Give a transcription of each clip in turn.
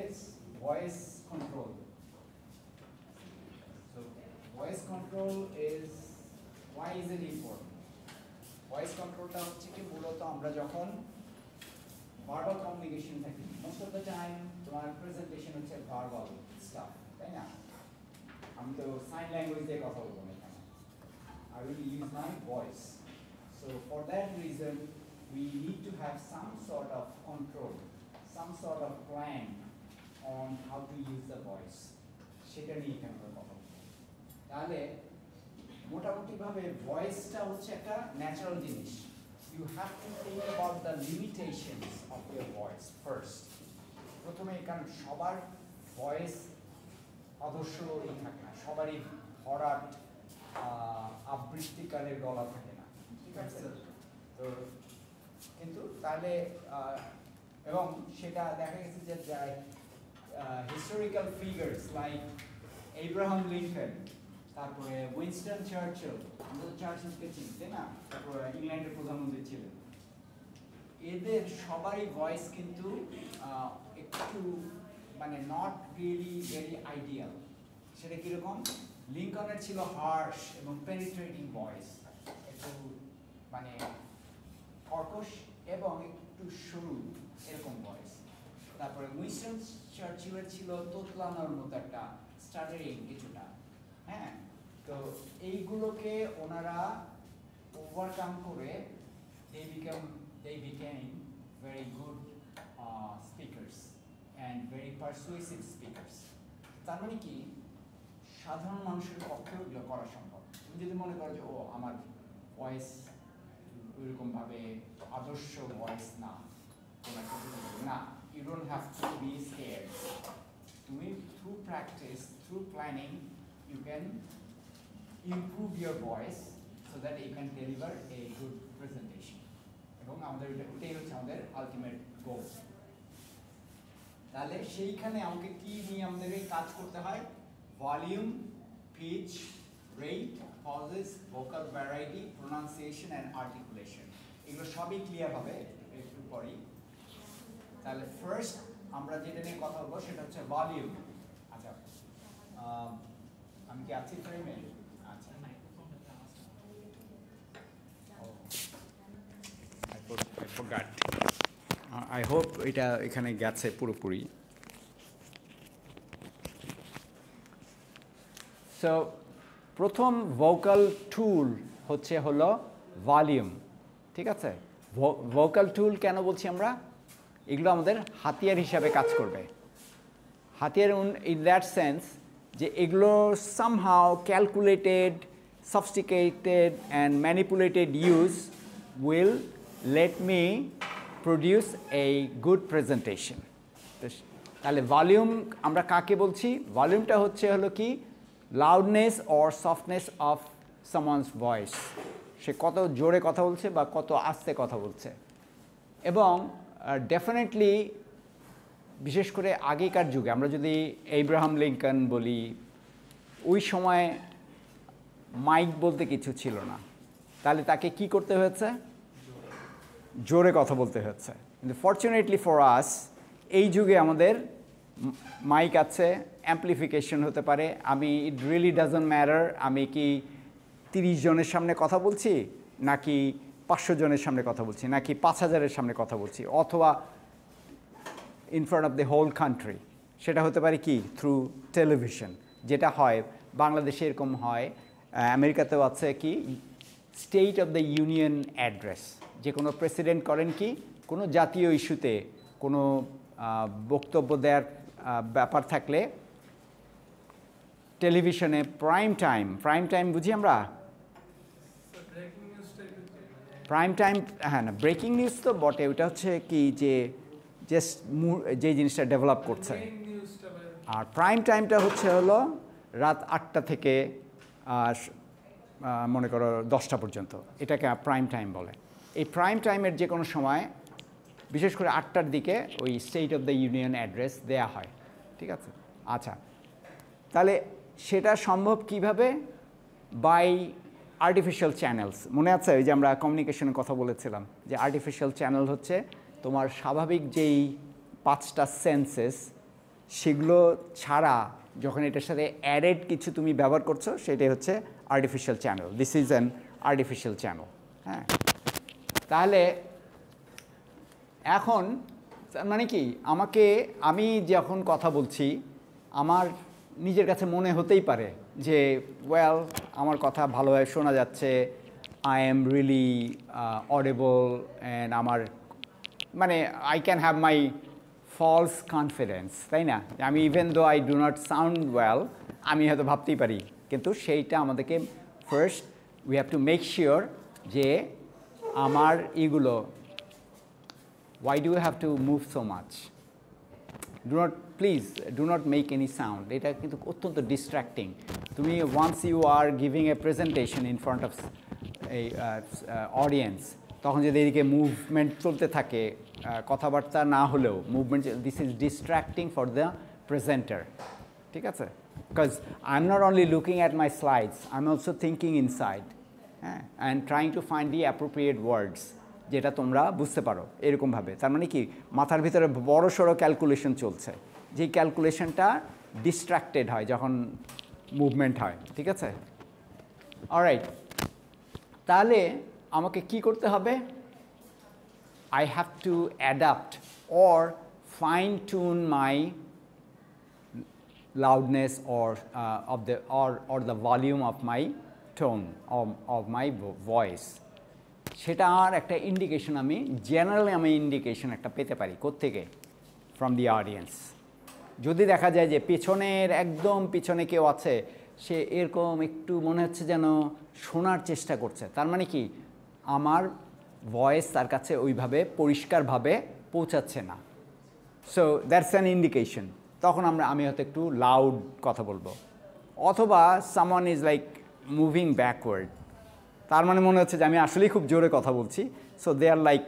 is voice control. So voice control is, why is it important? Voice control টা হচ্ছে কি মূলত আমরা যখন verbal communication থাকি, most of the time তোমার presentation হচ্ছে verbal stuff, তাই না? আমি তো sign language দিয়ে কথা বলবো না এখানে, I will use my voice. So for that reason we need to have some sort of control, some sort of plan on how to use the voice. সেটা নিয়ে এখানে কথা বলবো। তাহলে মোটামুটি ভাবে ভয়েসটা হচ্ছে একটা ন্যাচারাল জিনিস। You have to think about the limitations of your voice first. প্রথমে কারণ সবার ভয়েস আদর্শই থাকে না, সবারই ভরাট আবৃত্তিকারের গলা থাকে না, ঠিক আছে? তো কিন্তু তাহলে এবং সেটা দেখা গেছে যে historical figures like Abraham Lincoln, তারপরে উইনস্টন চার্চিল, আমরা তো চার্চিলকে চিনি তাই না, তারপরে ইংল্যান্ডের প্রধানমন্ত্রী ছিলেন, এদের সবারই ভয়েস কিন্তু একটু মানে নট রিয়েলি ভেরি আইডিয়াল। সেটা কীরকম? লিঙ্কনের ছিল হার্শ এবং পেনিট্রেটিং ভয়েস, একটু মানে কর্কশ এবং একটু সরু এরকম ভয়েস। তারপরে উইনস্টন চার্চিলের ছিল তোতলানোর মতো একটা স্টাটারিং কিছুটা, হ্যাঁ। তো এইগুলোকে ওনারা ওভারকাম করে they became very good speakers and very persuasive speakers. তার মানে কি সাধারণ মানুষের পক্ষেও এগুলো করা সম্ভব। তুমি যদি মনে করো যে ও আমার ভয়েস ওইরকম ভাবে আদর্শ ভয়েস না, না, you don't have to be scared. তুমি through practice, through planning, you can improve your voice so that you can deliver a good presentation. এবং আমাদের এটাই হচ্ছে আমাদের আলটিমেট গোল। তাহলে সেইখানে আমাকে কি নিয়ে আমাদের কাজ করতে হয়? Volume, pitch, rate, pauses, vocal variety, pronunciation and articulation, এগুলো সবই ক্লিয়ার হবে একটু পরেই। তাহলে ফার্স্ট আমরা যেটা নিয়ে কথা বলবো সেটা হচ্ছে ভলিউম। আচ্ছা, আমি কি আছি ফ্রেমে? আচ্ছা, I forgot. I hope এটা এখানে গেছে পুরোপুরি। সো প্রথম ভোকাল টুল হলো ভলিউম, ঠিক আছে? ভোকাল টুল কেন বলছি আমরা? এগুলো আমাদের হাতিয়ার হিসাবে কাজ করবে। হাতিয়ার ইন দ্যাট সেন্স যে এগুলো somehow calculated, sophisticated and manipulated use will let me produce a good presentation. তাহলে ভলিউম আমরা কাকে বলছি? ভলিউমটা হলো কি loudness or softness of someone's voice, সে কত জোরে কথা বলছে বা কত আস্তে কথা বলছে। এবং ডেফিনেটলি বিশেষ করে আগেকার যুগে আমরা যদি এব্রাহাম লিঙ্কন বলি, ওই সময় মাইক বলতে কিছু ছিল না, তাহলে তাকে কি করতে হয়েছে? জোরে কথা বলতে হচ্ছে। কিন্তু ফরচুনেটলি ফর আস এই যুগে আমাদের মাইক আছে, অ্যাম্পলিফিকেশন হতে পারে। আমি ইট রিয়েলি ডাজন্ট ম্যাটার আমি কি 30 জনের সামনে কথা বলছি, নাকি 500 জনের সামনে কথা বলছি, নাকি 5000-এর সামনে কথা বলছি, অথবা in front of the whole country. সেটা হতে পারে কি থ্রু টেলিভিশন, যেটা হয় বাংলাদেশে এরকম হয়, আমেরিকাতেও আছে কি state of the union address. যে কোনো প্রেসিডেন্ট করেন কি কোনো জাতীয় ইস্যুতে কোনো বক্তব্য দেওয়ার ব্যাপার থাকলে টেলিভিশনে প্রাইম টাইম বুঝি আমরা প্রাইম টাইম, হ্যাঁ না ব্রেকিং নিউজ তো বটে, ওটা হচ্ছে কি যে জাস্ট যে জিনিসটা ডেভেলপ করছে। আর প্রাইম টাইমটা হলো রাত 8টা থেকে মনে করো 10টা পর্যন্ত, এটাকে প্রাইম টাইম বলে। এই প্রাইম টাইমের যে কোনো সময় বিশেষ করে 8টার দিকে ওই state of the union address দেয়া হয়, ঠিক আছে? আচ্ছা, তাহলে সেটা সম্ভব কিভাবে? By artificial channels. মনে আছে ওই যে আমরা কমিউনিকেশনের কথা বলেছিলাম যে আর্টিফিশিয়াল চ্যানেল হচ্ছে তোমার স্বাভাবিক যেই 5টা সেন্সেস সেগুলো ছাড়া যখন এটার সাথে অ্যাডেড কিছু তুমি ব্যবহার করছো সেটাই হচ্ছে artificial channel. This is an artificial channel. হ্যাঁ, তাহলে এখন মানে কি আমি যখন কথা বলছি আমার নিজের কাছে মনে হতেই পারে যে ওয়েল আমার কথা ভালোভাবে শোনা যাচ্ছে, I am really audible and আমার মানে I can have my false confidence, তাই না? আমি even though I do not sound well আমি হয়তো ভাবতেই পারি, কিন্তু সেইটা আমাদেরকে first we have to make sure যে আমার এগুলো why do you have to move so much? Please do not make any sound. এটা কিন্তু অত্যন্ত ডিস্ট্র্যাক্টিং। তুমি once you are giving a presentation in front of a audience, তখন যদি এদিকে মুভমেন্ট চলতে থাকে, কথাবার্তা না হলেও movement, this is distracting for the presenter. ঠিক আছে? Because I am not only looking at my slides, I am also thinking inside, হ্যাঁ, and trying to find the appropriate words যেটা তোমরা বুঝতে পারো এরকমভাবে। তার মানে কি মাথার ভিতরে বড় সড়ো ক্যালকুলেশন চলছে, যেই ক্যালকুলেশনটা ডিস্ট্র্যাক্টেড হয় যখন মুভমেন্ট হয়। ঠিক আছে? অলরাইট, তাহলে আমাকে কি করতে হবে? I have to adapt or fine tune my loudness or the volume of my tone of my voice. সেটা আর একটা ইন্ডিকেশন আমি ইন্ডিকেশন একটা পেতে পারি কোত্থেকে? From the audience. যদি দেখা যায় যে পেছনের একদম পিছনে কেউ আছে, সে এরকম একটু মনে হচ্ছে যেন শোনার চেষ্টা করছে, তার মানে কি আমার ভয়েস তার কাছে ওইভাবে পরিষ্কারভাবে পৌঁছাচ্ছে না। So that's an indication. তখন আমি হয়তো একটু লাউড কথা বলবো। অথবা someone is like moving backward, তার মানে মনে হচ্ছে যে আমি আসলেই খুব জোরে কথা বলছি, সো দে আর লাইক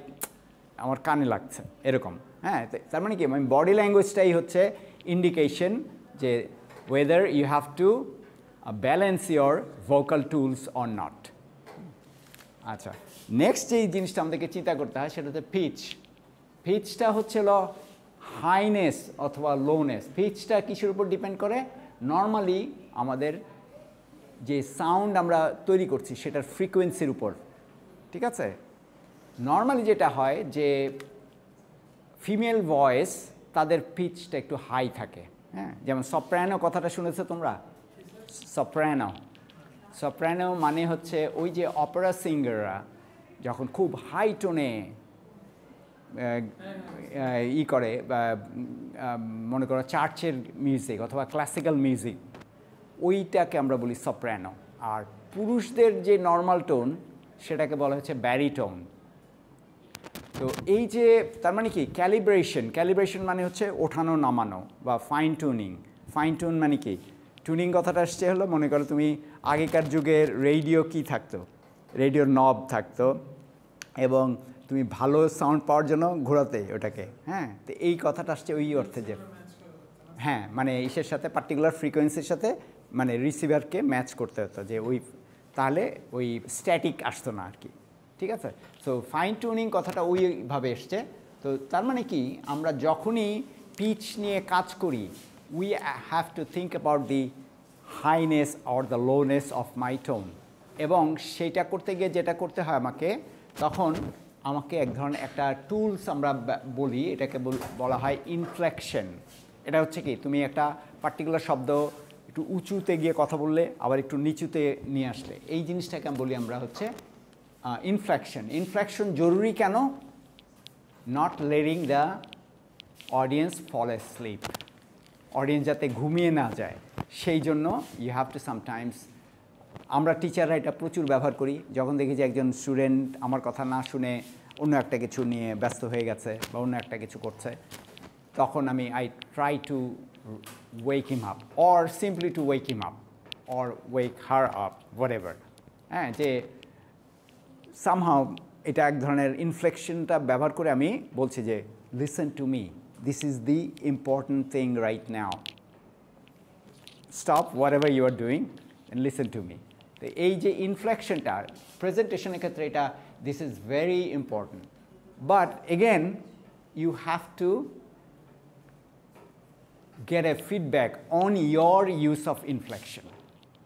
আমার কানে লাগছে এরকম। হ্যাঁ, তার মানে কি বডি ল্যাঙ্গুয়েজটাই হচ্ছে ইন্ডিকেশন যে whether you have to balance your vocal tools or not. আচ্ছা, নেক্সট যেই জিনিসটা আমাদেরকে চিন্তা করতে হয় সেটা হচ্ছে পিচ। পিচটা হচ্ছে হাইনেস অথবা লোনেস। পিচটা কিসের উপর ডিপেন্ড করে? নর্মালি আমাদের যে সাউন্ড আমরা তৈরি করছি সেটার ফ্রিকোয়েন্সির উপর। ঠিক আছে? নর্মালি যেটা হয় যে ফিমেল ভয়েস তাদের পিচটা একটু হাই থাকে। হ্যাঁ, যেমন সপ্রানো কথাটা শুনেছো তোমরা? সপ্রানো মানে হচ্ছে ওই যে অপেরা সিঙ্গাররা যখন খুব হাই টোনে করে, মনে করো চার্চের মিউজিক অথবা ক্লাসিক্যাল মিউজিক, ওইটাকে আমরা বলি সপ্রানো। আর পুরুষদের যে নর্মাল টোন সেটাকে বলা হচ্ছে ব্যারিটোন। তো এই যে তার মানে কি ক্যালিব্রেশন মানে হচ্ছে ওঠানো নামানো বা ফাইন টিউন মানে কি? টুনিং কথাটা আসছে হলো, মনে করো তুমি আগেকার যুগের রেডিও কি থাকতো, রেডিওর নব থাকতো এবং তুমি ভালো সাউন্ড পাওয়ার জন্য ঘোরাতে ওটাকে। হ্যাঁ, তো এই কথাটা আসছে ওই অর্থে যে হ্যাঁ, মানে ইসের সাথে পার্টিকুলার ফ্রিকোয়েন্সির সাথে মানে রিসিভারকে ম্যাচ করতে হতো, যে ওই তাহলে ওই স্ট্যাটিক আসতো না আর কি। ঠিক আছে? সো ফাইন টিউনিং কথাটা ওইভাবে এসছে। তো তার মানে কি আমরা যখনই পিচ নিয়ে কাজ করি, we have to think about the highness or the lowness of my tone. এবং সেইটা করতে গিয়ে যেটা করতে হয় তখন আমাকে এক ধরনের একটা টুলস আমরা বলি, এটাকে বলা হয় ইনফ্লেকশন। এটা হচ্ছে কি, তুমি একটা পার্টিকুলার শব্দ একটু উঁচুতে গিয়ে কথা বললে, আবার একটু নিচুতে নিয়ে আসলে, এই জিনিসটাকে বলি আমরা হচ্ছে ইনফ্লেকশন জরুরি কেন? Not letting the audience fall asleep, audience যাতে ঘুমিয়ে না যায় সেই জন্য ইউ হ্যাভ টু সামটাইমস। আমরা টিচাররা এটা প্রচুর ব্যবহার করি। যখন দেখি যে একজন স্টুডেন্ট আমার কথা না শুনে অন্য একটা কিছু নিয়ে ব্যস্ত হয়ে গেছে বা অন্য একটা কিছু করছে, তখন I try to wake him up or simply to wake him up or wake her up, whatever. হ্যাঁ, যে সামহাউ এটা এক ধরনের ইনফ্লেকশনটা ব্যবহার করে আমি বলছি যে listen to me, this is the important thing right now, stop whatever you are doing and listen to me. তো এই যে ইনফ্লেকশনটা প্রেজেন্টেশনের ক্ষেত্রে এটা this is very important. But again you have to get a feedback on your use of inflection.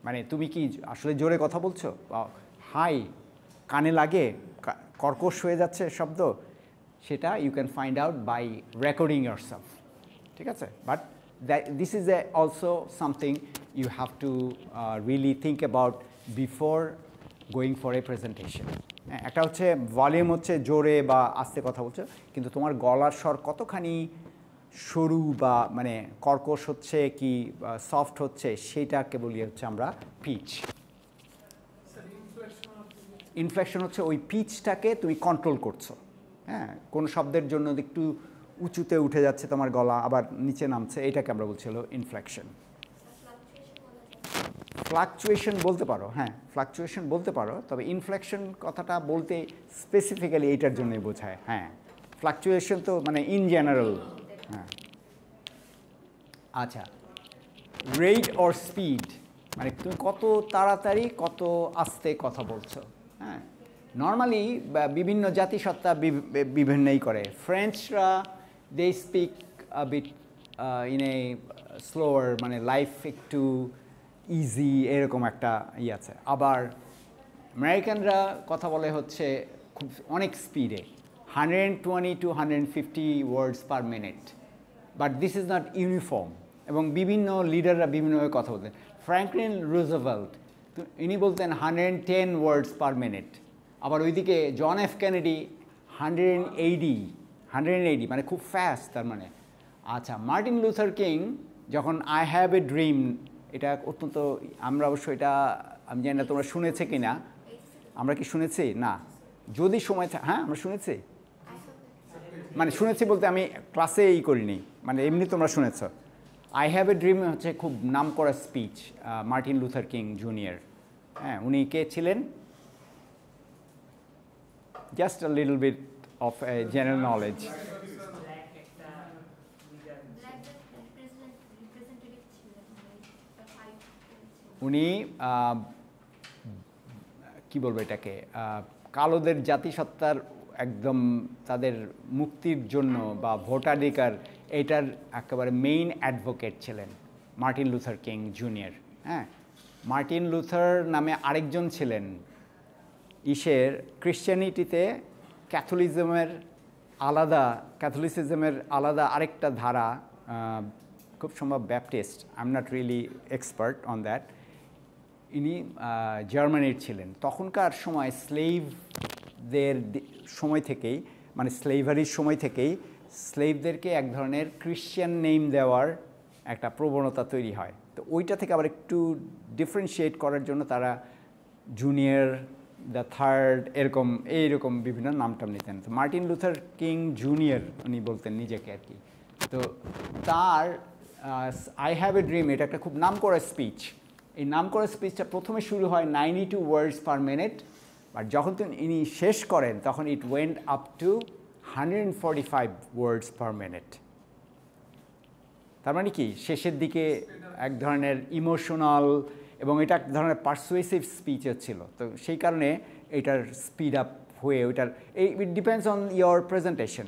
মানে তুমি কি আসলে জোরে কথা বলছো বা হাই কানে লাগে কর্কশ হয়ে যাচ্ছে শব্দ, সেটা you can find out by recording yourself. ঠিক আছে, but this is also something you have to really think about before going for a presentation. একটা হচ্ছে ভলিউম হচ্ছে জোরে বা আস্তে কথা বলছো, কিন্তু তোমার গলার স্বর কতখানি সরু বা মানে কর্কশ হচ্ছে কি সফট হচ্ছে, সেইটাকে বলি হচ্ছে আমরা পিচ. ইনফ্লেকশন হচ্ছে ওই পিচটাকে তুমি কন্ট্রোল করছো. হ্যাঁ, কোনো শব্দের জন্য একটু উঁচুতে উঠে যাচ্ছে তোমার গলা, আবার নিচে নামছে, এটাকে আমরা বলছি হলো ইনফ্লেকশন. ফ্লাকচুয়েশন বলতে পারো, হ্যাঁ ফ্লাকচুয়েশন বলতে পারো, তবে ইনফ্লেকশন কথাটা বলতে স্পেসিফিক্যালি এইটার জন্যই বোঝায়. হ্যাঁ, ফ্লাকচুয়েশন তো মানে ইন জেনারেল. হ্যাঁ, আচ্ছা, রেট অর স্পিড মানে তুমি কত তাড়াতাড়ি কত আস্তে কথা বলছো. হ্যাঁ, নর্মালি বিভিন্ন জাতিসত্তা বিভিন্নই করে. ফ্রেঞ্চরা they speak bit in a slower, মানে লাইফ একটু ইজি এরকম একটা ই আছে. আবার আমেরিকানরা কথা বলে হচ্ছে খুব অনেক স্পিডে, 120 to 150 words per minute, but this is not uniform. এবং বিভিন্ন লিডাররা বিভিন্নভাবে কথা বলতেন. ফ্র্যাঙ্কলিন রুজভেল্ট ইনি বলতেন 110 ওয়ার্ডস পার মিনিট. আবার ওইদিকে জন এফ কেনেডি 180 মানে খুব ফাস্ট তার মানে. আচ্ছা, মার্টিন লুথার কিং যখন আই হ্যাভ এ ড্রিম, এটা অত্যন্ত, আমরা অবশ্য এটা আমি জানি না তোমরা শুনেছে কি না, আমরা কি শুনেছি না, যদি সময় হ্যাঁ আমরা শুনেছি, মানে শুনেছি বলতে আমি ক্লাসে করিনি, মানে এমনি তোমরা শুনেছ. আই হ্যাভ এ ড্রিম হচ্ছে খুব নাম করা speech Martin Luther King Junior. হ্যাঁ, উনি কে ছিলেন? Just a little bit of general knowledge. উনি কি বলবো এটাকে, কালোদের জাতিসত্তার একদম তাদের মুক্তির জন্য বা ভোটাধিকার এটার একেবারে মেইন অ্যাডভোকেট ছিলেন মার্টিন লুথার কিং জুনিয়র. হ্যাঁ, মার্টিন লুথার নামে আরেকজন ছিলেন ইসের ক্রিশ্চিয়ানিটিতে ক্যাথলিসিজমের আলাদা আরেকটা ধারা, খুব সম্ভব Baptist, I am not really expert on that. ইনি জার্মানির ছিলেন. তখনকার সময় স্লেভদের সময় থেকেই, মানে স্লেভারির সময় থেকেই স্লেভদেরকে এক ধরনের ক্রিশ্চিয়ান নেম দেওয়ার একটা প্রবণতা তৈরি হয়. তো ওইটা থেকে আবার একটু ডিফারেন্সিয়েট করার জন্য তারা জুনিয়র, দ্য থার্ড এইরকম বিভিন্ন নামটাম নিতেন. তো মার্টিন লুথার কিং জুনিয়র উনি বলতেন নিজেকে আর কি. তো তার আই হ্যাভ এ ড্রিম এটা একটা খুব নাম করা স্পিচ. এই নাম করা স্পিচটা প্রথমে শুরু হয় 92 ওয়ার্ডস পার মিনিট, বাট যখন ইনি শেষ করেন তখন it went up to 145 words per minute. তার মানে কি শেষের দিকে এক ধরনের ইমোশনাল এবং এটা এক ধরনের পারসুয়েসিভ স্পিচ ছিল. তো সেই কারণে এটার স্পিড আপ হয়ে ওইটার it depends on your presentation.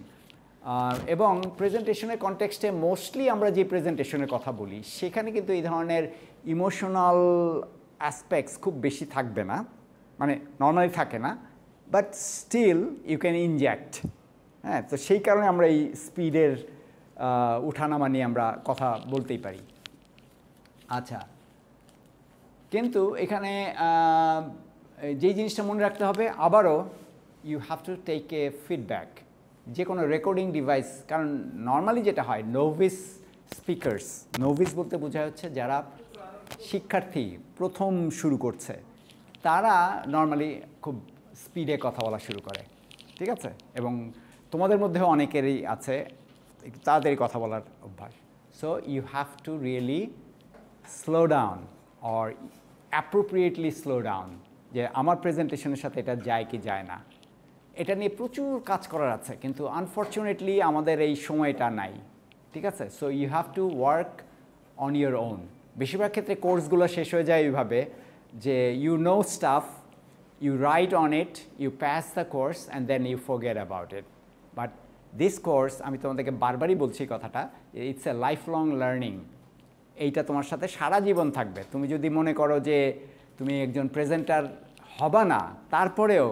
এবং প্রেজেন্টেশনের কনটেক্সটে মোস্টলি আমরা যে প্রেজেন্টেশনের কথা বলি সেখানে কিন্তু এই ধরনের ইমোশনাল অ্যাসপেক্টস খুব বেশি থাকবে না, মানে নর্মালি থাকে না, but still you can inject. হ্যাঁ, তো সেই কারণে আমরা এই স্পিডের উঠানামা নিয়ে আমরা কথা বলতেই পারি. আচ্ছা, কিন্তু এখানে যেই জিনিসটা মনে রাখতে হবে আবারও, you have to take a feedback. যে কোনো রেকর্ডিং ডিভাইস, কারণ নর্মালি যেটা হয় নোভিস স্পিকার্স, নোভিস বলতে বোঝা হচ্ছে যারা শিক্ষার্থী প্রথম শুরু করছে, তারা নর্মালি খুব স্পিডে কথা বলা শুরু করে. ঠিক আছে, এবং তোমাদের মধ্যেও অনেকেরই আছে তাড়াতাড়ি কথা বলার অভ্যাস. So you have to really slow down or appropriately slow down, যে আমার প্রেজেন্টেশনের সাথে এটা যায় কি যায় না. এটা নিয়ে প্রচুর কাজ করার আছে, কিন্তু আনফর্চুনেটলি আমাদের এই সময়টা নাই. ঠিক আছে, so you have to work on your own. বেশিরভাগ ক্ষেত্রে কোর্সগুলো শেষ হয়ে যায় এইভাবে যে you know stuff, you write on it, you pass the course and then you forget about it. But this course, আমি তোমাদেরকে বারবারই বলছি কথাটা, it's a life long learning. এইটা তোমার সাথে সারা জীবন থাকবে। তুমি যদি মনে করো যে তুমি একজন প্রেজেন্টার হবা না, তারপরেও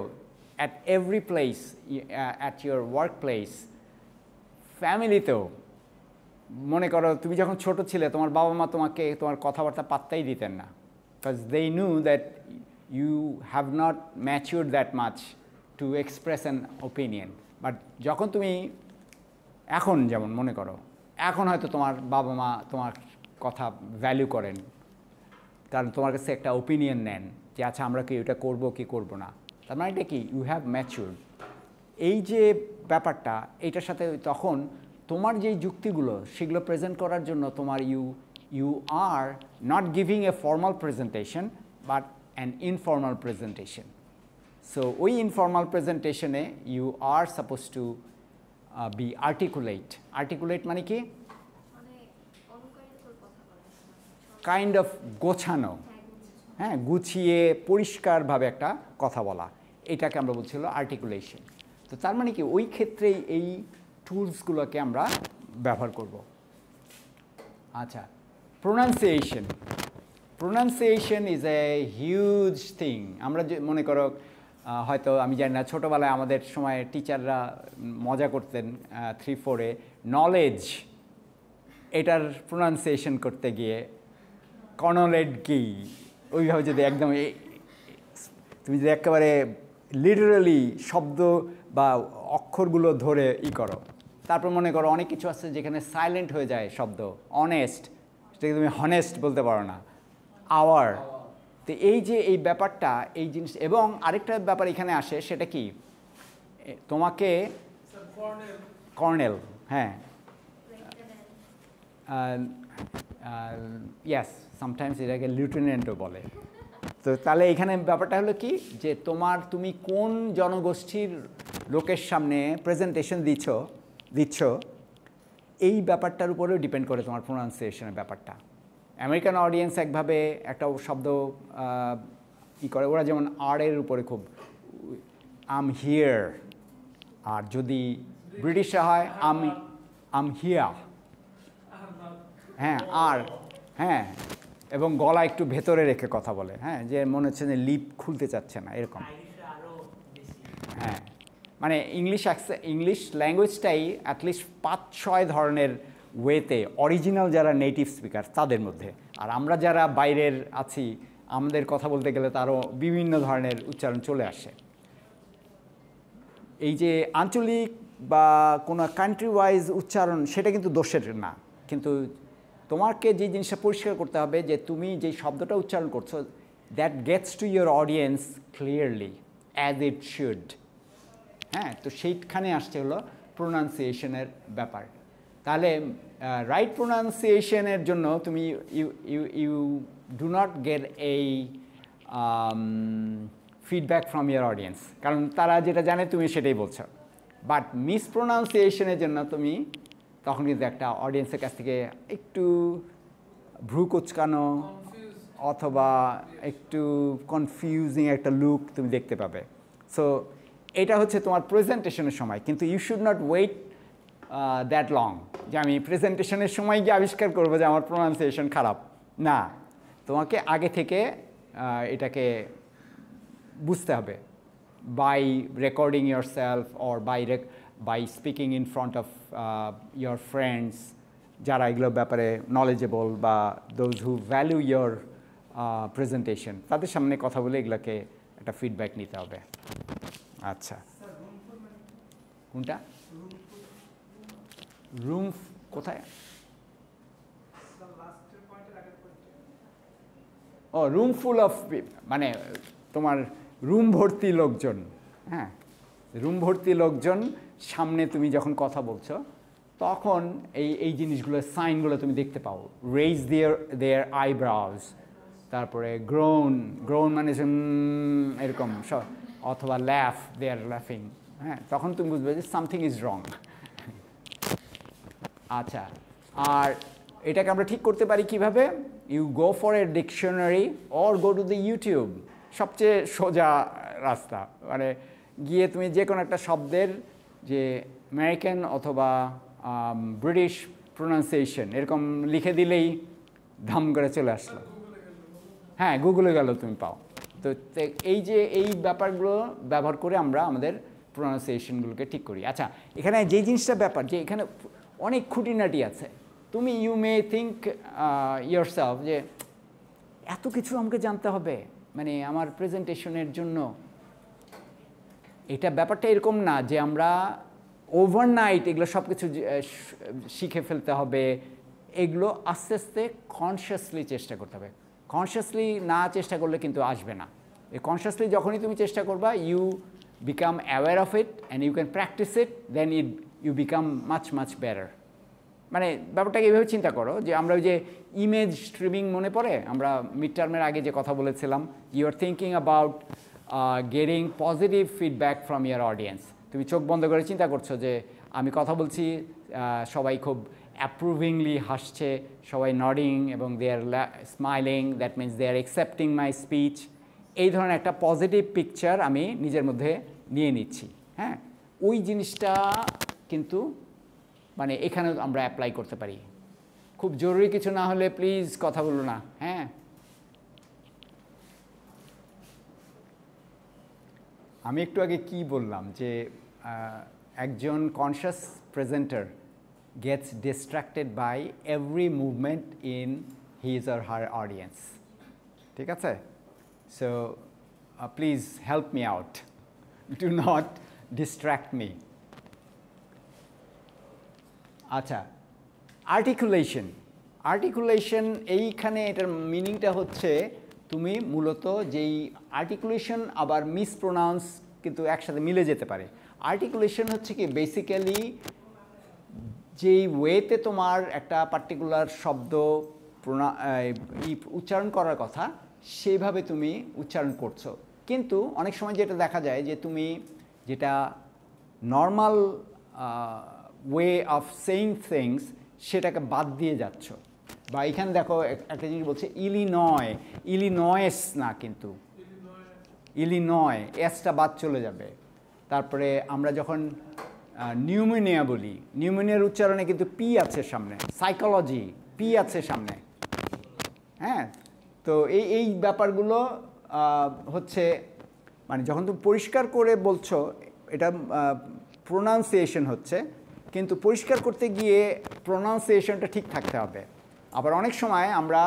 at every place, at your work place, ফ্যামিলিতেও, মনে করো তুমি যখন ছোট ছিলে তোমার বাবা মা তোমাকে তোমার কথাবার্তা পাত্তাই দিতেন না, because they knew that you have not matured that much to express an opinion. But যখন তুমি এখন, যেমন মনে করো এখন হয়তো তোমার বাবা মা তোমার কথা ভ্যালু করেন, কারণ তোমার কাছে একটা ওপিনিয়ন নেন যে আচ্ছা আমরা কি এটা করবো কি করবো না। তার মানে এটা কি, ইউ হ্যাভ ম্যাচিউরড। এই যে ব্যাপারটা, এইটার সাথে তখন তোমার যেই যুক্তিগুলো সেগুলো প্রেজেন্ট করার জন্য তোমার you are not giving a formal presentation but an informal presentation. So ওই ইনফর্মাল প্রেজেন্টেশনে you are suppose to be articulate. Articulate মানে কি, কাইন্ড অফ গোছানো, হ্যাঁ, গুছিয়ে পরিষ্কারভাবে একটা কথা বলা, এটাকে আমরা বলছিল আর্টিকুলেশন। তো তার মানে কি, ওই ক্ষেত্রেই এই টুলসগুলোকে আমরা ব্যবহার করব। আচ্ছা, pronunciation. Pronunciation is a huge thing. আমরা যে মনে করো হয়তো আমি জানি না, ছোটোবেলায় আমাদের সময় টিচাররা মজা করতেন 3-4-এ, নলেজ, এটার প্রোনাউন্সিয়েশন করতে গিয়ে কর্নলেড কি, ওইভাবে যদি একদম তুমি যদি একেবারে লিটারালি শব্দ বা অক্ষরগুলো ধরে করো, তারপর মনে করো অনেক কিছু আছে যেখানে সাইলেন্ট হয়ে যায় শব্দ, অনেস্ট, সেটাকে তুমি হনেস্ট বলতে পারো না, আওয়ার। তো এই যে এই ব্যাপারটা, এই জিনিস, এবং আরেকটা ব্যাপার এখানে আসে, সেটা কি, তোমাকে কর্নেল, হ্যাঁ, ইয়াস, সামটাইমস এটাকে লিউটেন্যান্টও বলে। তো তাহলে এখানে ব্যাপারটা হলো কি, যে তুমি কোন জনগোষ্ঠীর লোকের সামনে প্রেজেন্টেশন দিচ্ছ, এই ব্যাপারটার উপরেও ডিপেন্ড করে তোমার প্রোনাউন্সিয়েশনের ব্যাপারটা। আমেরিকান অডিয়েন্স একভাবে একটা শব্দ করে, ওরা যেমন আর এর উপরে খুব আম হিয়ার, আর যদি ব্রিটিশরা হয় আম হিয়া, হ্যাঁ, আর হ্যাঁ, এবং গলা একটু ভেতরে রেখে কথা বলে, হ্যাঁ, যে মনে হচ্ছে যে লিপ খুলতে চাচ্ছে না, এরকম। হ্যাঁ, মানে ইংলিশ ল্যাঙ্গুয়েজটাই অ্যাটলিস্ট 5-6 ধরনের ওয়েতে, অরিজিনাল যারা নেটিভ স্পিকার তাদের মধ্যে, আর আমরা যারা বাইরের আছি আমাদের কথা বলতে গেলে তারও বিভিন্ন ধরনের উচ্চারণ চলে আসে। এই যে আঞ্চলিক বা কোনো কান্ট্রি ওয়াইজ উচ্চারণ, সেটা কিন্তু দোষের না, কিন্তু তোমাকে যে জিনিসটা পরিষ্কার করতে হবে যে তুমি যে শব্দটা উচ্চারণ করছো, that Gates to your audience clearly as it should. হ্যাঁ, তো সেইখানে আসছে হলো প্রোনাউন্সিয়েশনের ব্যাপার। তাহলে রাইট প্রোনাউন্সিয়েশনের জন্য তুমি ইউ ডু নট গেট এই ফিডব্যাক ফ্রম ইয়ার অডিয়েন্স, কারণ তারা যেটা জানে তুমি সেটাই বলছো। বাট মিসপ্রোনাউন্সিয়েশনের জন্য তুমি তখন কিন্তু একটা অডিয়েন্সের কাছ থেকে একটু ভ্রু কুচকানো অথবা একটু কনফিউজিং একটা লুক তুমি দেখতে পাবে। সো এটা হচ্ছে তোমার প্রেজেন্টেশনের সময়, কিন্তু you should not wait that long, যে আমি প্রেজেন্টেশনের সময় গিয়ে আবিষ্কার করবো যে আমার প্রোনাউন্সিয়েশন খারাপ। না, তোমাকে আগে থেকে এটাকে বুঝতে হবে, by recording yourself or by speaking in front of your friends, যারা এগুলোর ব্যাপারে নলেজেবল, বা those who value your presentation, তাদের সামনে কথা বলে এগুলোকে একটা ফিডব্যাক নিতে হবে। আচ্ছা, কোনটা রুম, কোথায়? ও, রুম ফুল অফ, মানে তোমার রুম ভর্তি লোকজন, হ্যাঁ, রুম ভর্তি লোকজন সামনে তুমি যখন কথা বলছো, তখন এই জিনিসগুলো, সাইনগুলো তুমি দেখতে পাও। রেইজ দেয়ার আইব্রাউজ, তারপরে গ্রোন মানে এরকম, অথবা ল্যাফ, দে আর লাফিং, হ্যাঁ, তখন তুমি বুঝবে যে সামথিং ইজ রং। আচ্ছা, আর এটাকে আমরা ঠিক করতে পারি কিভাবে? You go for a dictionary or go to the YouTube, সবচেয়ে সোজা রাস্তা। মানে গিয়ে তুমি যে কোনো একটা শব্দের যে আমেরিকান অথবা ব্রিটিশ প্রোনাউন্সিয়েশন এরকম লিখে দিলেই ধাম করে চলে আসলো। হ্যাঁ, গুগলে গেল তুমি পাও। তো এই যে এই ব্যাপারগুলো ব্যবহার করে আমরা আমাদের প্রোনাউন্সিয়েশনগুলোকে ঠিক করি। আচ্ছা, এখানে যেই জিনিসটা ব্যাপার যে এখানে অনেক খুঁটিনাটি আছে। তুমি ইউ মে থিঙ্ক ইয়োরসেলফ যে এত কিছু আমাকে জানতে হবে মানে আমার প্রেজেন্টেশনের জন্য। এটা ব্যাপারটা এরকম না যে আমরা ওভারনাইট এগুলো সব কিছু শিখে ফেলতে হবে। এগুলো আস্তে আস্তে কনসিয়াসলি চেষ্টা করতে হবে। কনসিয়াসলি না চেষ্টা করলে কিন্তু আসবে না। এই কনসিয়াসলি যখনই তুমি চেষ্টা করবা you become aware of it and you can practise it, then you become much much better. মানে ব্যাপারটাকে এইভাবে চিন্তা করো যে আমরা ওই যে ইমেজ স্ট্রিমিং মনে পড়ে, আমরা মিড টার্মের আগে যে কথা বলেছিলাম, you are thinking about getting positive feedback from your audience. তুমি চোখ বন্ধ করে চিন্তা করছো যে আমি কথা বলছি, সবাই খুব অ্যাপ্রুভিংলি হাসছে, সবাই নডিং এবং they are smiling, that means they are accepting my speech. এই ধরনের একটা পজিটিভ পিকচার আমি নিজের মধ্যে নিয়ে নিচ্ছি। হ্যাঁ, ওই জিনিসটা কিন্তু মানে এখানে আমরা অ্যাপ্লাই করতে পারি। খুব জরুরি কিছু না হলে প্লিজ কথা বলো না। হ্যাঁ, আমি একটু আগে কি বললাম যে একজন conscious presenter gets distracted by every movement in his or her audience. ঠিক আছে? So please help me out, do not distract me. আচ্ছা, আর্টিকুলেশন। আর্টিকুলেশন এইখানে এটার মিনিংটা হচ্ছে তুমি মূলত যেই আর্টিকুলেশন আবার মিসপ্রোনাউন্স কিন্তু একসাথে মিলে যেতে পারে। আর্টিকুলেশন হচ্ছে কি বেসিক্যালি যেই ওয়েতে তোমার একটা পার্টিকুলার শব্দ উচ্চারণ করার কথা সেইভাবে তুমি উচ্চারণ করছো, কিন্তু অনেক সময় যেটা দেখা যায় যে তুমি যেটা normal way of saying things সেটাকে বাদ দিয়ে যাচ্ছ। বা এখানে দেখো একটা জিনিস বলছে ইলিনয়, ইলিনয়েস না কিন্তু ইলিনয়, এসটা বাদ চলে যাবে। তারপরে আমরা যখন নিউমোনিয়া বলি, নিউমোনিয়ার উচ্চারণে কিন্তু পি আছে সামনে, সাইকোলজি পি আছে সামনে। হ্যাঁ, তো এই ব্যাপারগুলো হচ্ছে মানে যখন তুমি পরিষ্কার করে বলছো এটা প্রোনাউন্সিয়েশন হচ্ছে, কিন্তু পরিষ্কার করতে গিয়ে প্রোনাউন্সিয়েশনটা ঠিক থাকতে হবে। আবার অনেক সময় আমরা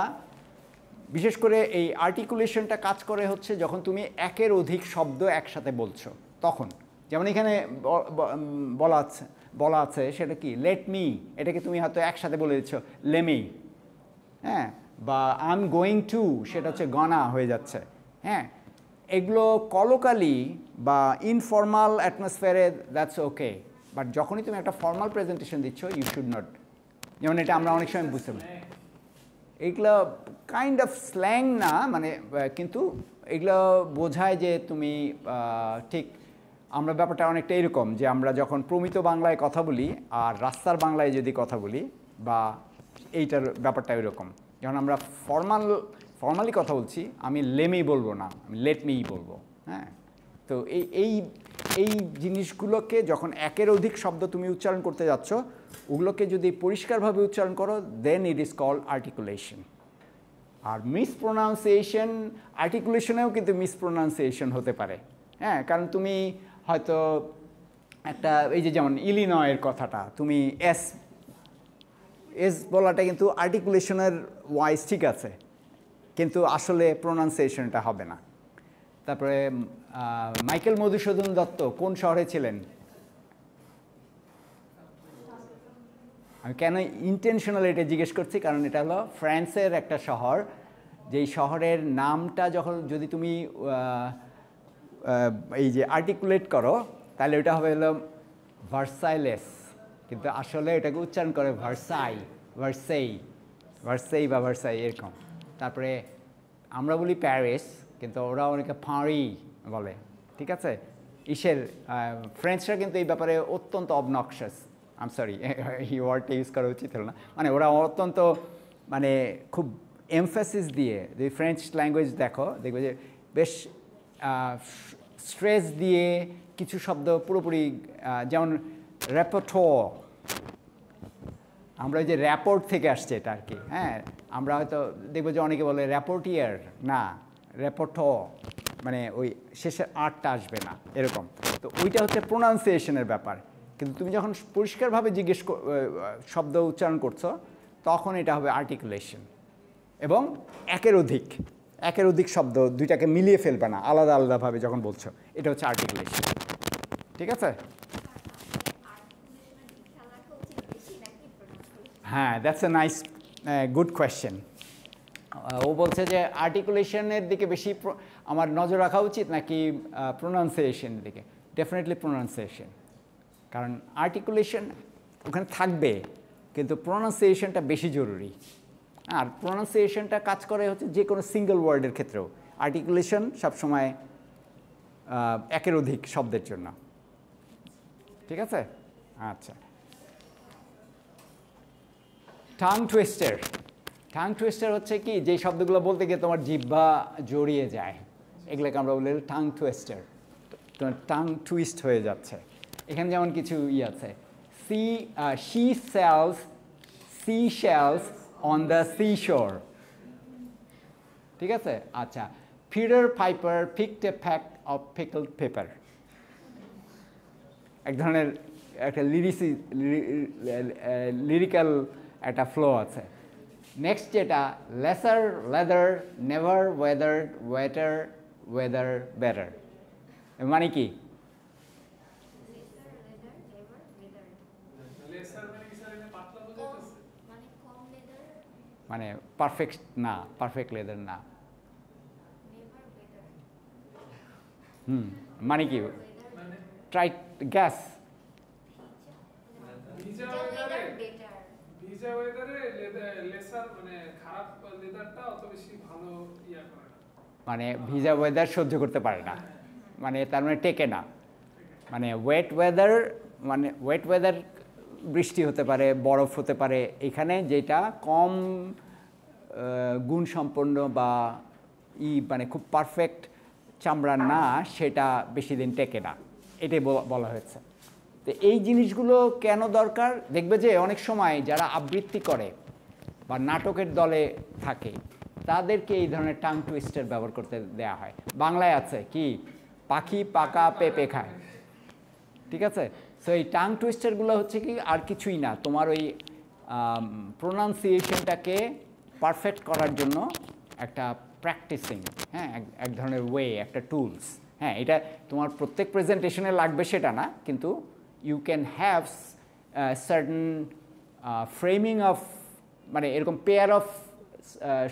বিশেষ করে এই আর্টিকুলেশনটা কাজ করে হচ্ছে যখন তুমি একের অধিক শব্দ একসাথে বলছো তখন। যেমন এখানে বলা আছে সেটা কি লেট মি, এটাকে তুমি হয়তো একসাথে বলে দিচ্ছ লেমি। হ্যাঁ, বা আই এম গোয়িং টু সেটা হচ্ছে গনা হয়ে যাচ্ছে। হ্যাঁ, এগুলো কলোকালি বা ইনফর্মাল অ্যাটমসফিয়ারে দ্যাটস ওকে, বাট যখনই তুমি একটা ফর্মাল প্রেজেন্টেশন দিচ্ছ ইউ শুড নট। যেমন এটা আমরা অনেক সময় বুঝতে পারি এগুলো কাইন্ড অফ স্ল্যাং না, মানে কিন্তু এগুলো বোঝায় যে তুমি ঠিক। আমরা ব্যাপারটা অনেকটা এরকম যে আমরা যখন প্রমিত বাংলায় কথা বলি আর রাস্তার বাংলায় যদি কথা বলি বা এইটার ব্যাপারটা এরকম। যখন আমরা ফর্মালি কথা বলছি আমি লেমেই বলবো না, আমি লেট মিই বলবো। হ্যাঁ, তো এই জিনিসগুলোকে যখন একের অধিক শব্দ তুমি উচ্চারণ করতে যাচ্ছ ওগুলোকে যদি পরিষ্কারভাবে উচ্চারণ করো দেন ইট ইজ কল্ড আর্টিকুলেশন। আর মিসপ্রোনাউন্সিয়েশন, আর্টিকুলেশনেও কিন্তু মিসপ্রোনাউন্সিয়েশন হতে পারে। হ্যাঁ, কারণ তুমি হয়তো একটা এই যে যেমন ইলিনয়ের কথাটা তুমি এস বলাটা কিন্তু আর্টিকুলেশনের ওয়াইজ ঠিক আছে, কিন্তু আসলে প্রোনাউন্সিয়েশনটা হবে না। তারপরে মাইকেল মধুসূদন দত্ত কোন শহরে ছিলেন? আমি কেন ইন্টেনশনাল এটা জিজ্ঞেস করছি কারণ এটা হলো ফ্রান্সের একটা শহর, যেই শহরের নামটা যখন যদি তুমি এই যে আর্টিকুলেট করো তাহলে ওটা হবে হলো ভার্সাইলেস, কিন্তু আসলে এটাকে উচ্চারণ করে ভার্সেই বা ভার্সাই এরকম। তারপরে আমরা বলি প্যারিস, কিন্তু ওরা অনেকে ফাঁড়ি বলে। ঠিক আছে, ফ্রেঞ্চরা কিন্তু এই ব্যাপারে অত্যন্ত অবনক্সাস। আম সরি, এই ওয়ার্ডটা ইউজ করা উচিত হলো না। মানে ওরা অত্যন্ত মানে খুব এমফাসিস দিয়ে, যদি ফ্রেঞ্চ ল্যাঙ্গুয়েজ দেখো দেখবে যে বেশ স্ট্রেস দিয়ে কিছু শব্দ পুরোপুরি যেমন র্যাপোর্টর, আমরা যে র্যাপোর্ট থেকে আসছে এটা আর কি, হ্যাঁ আমরা হয়তো দেখবো যে অনেকে বলে র্যাপোর্টিয়ার, না র্যাপোর্টর, মানে ওই শেষের আরটা আসবে না এরকম। তো ওইটা হচ্ছে প্রোনাউন্সিয়েশনের ব্যাপার, কিন্তু তুমি যখন পরিষ্কারভাবে শব্দ উচ্চারণ করছো তখন এটা হবে আর্টিকুলেশন। এবং একের অধিক শব্দ দুইটাকে মিলিয়ে ফেলবে না, আলাদা আলাদাভাবে যখন বলছো, এটা হচ্ছে আর্টিকুলেশন। ঠিক আছে? হ্যাঁ, that's a nice good question. ও বলছে যে আর্টিকুলেশনের দিকে বেশি আমার নজর রাখা উচিত নাকি প্রোনাউন্সিয়েশনের দিকে। ডেফিনেটলি প্রোনাউন্সিয়েশন, কারণ আর্টিকুলেশন ওখানে থাকবে কিন্তু প্রোনাউন্সিয়েশনটা বেশি জরুরি। আর প্রোনাউন্সিয়েশনটা কাজ করে হচ্ছে যে কোনো সিঙ্গেল ওয়ার্ডের ক্ষেত্রেও, আর্টিকুলেশন সবসময় একের অধিক শব্দের জন্য। ঠিক আছে? আচ্ছা, টাং টুইস্টার হচ্ছে কি, যে শব্দগুলো বলতে গিয়ে তোমার জিহ্বা জড়িয়ে যায়, এগুলোকে আমরা বলি টাং টুইস্টার, তোমার টাং টুইস্ট হয়ে যাচ্ছে। এখানে যেমন কিছু আছে, she sells seashells on the seashore। ঠিক আছে? আচ্ছা, Peter Piper picked a peck of pickled pepper। এক ধরনের একটা লিরিক্যাল একটা ফ্লো আছে। নেক্সট যেটা, lesser leather never weather better, মানে কি? মানে পারফেক্ট না, পারফেক্ট লেদার না। মানে কি? Try gas. মানে ভিজা ওয়েদার সহ্য করতে পারে না, মানে তার মানে টেকে না। মানে ওয়েট ওয়েদার বৃষ্টি হতে পারে, বরফ হতে পারে, এখানে যেটা কম গুণসম্পন্ন বা মানে খুব পারফেক্ট চামড়া না, সেটা বেশি দিন টেকে না, এটাই বলা হয়েছে। তো এই জিনিসগুলো কেন দরকার? দেখবে যে অনেক সময় যারা আবৃত্তি করে বা নাটকের দলে থাকে তাদেরকে এই ধরনের টাং টুইস্টার ব্যবহার করতে দেয়া হয়। বাংলায় আছে কি, পাখি পাকা পেঁপে খায়। ঠিক আছে? সো এই টাং টুইস্টারগুলো হচ্ছে কি, আর কিছুই না, তোমার ওই প্রোনাউন্সিয়েশনটাকে পারফেক্ট করার জন্য একটা প্র্যাকটিসিং, হ্যাঁ, এক ধরনের ওয়ে, একটা টুলস। হ্যাঁ, এটা তোমার প্রত্যেক প্রেজেন্টেশনে লাগবে সেটা না, কিন্তু you can have certain framing of, মানে এরকম পেয়ার অফ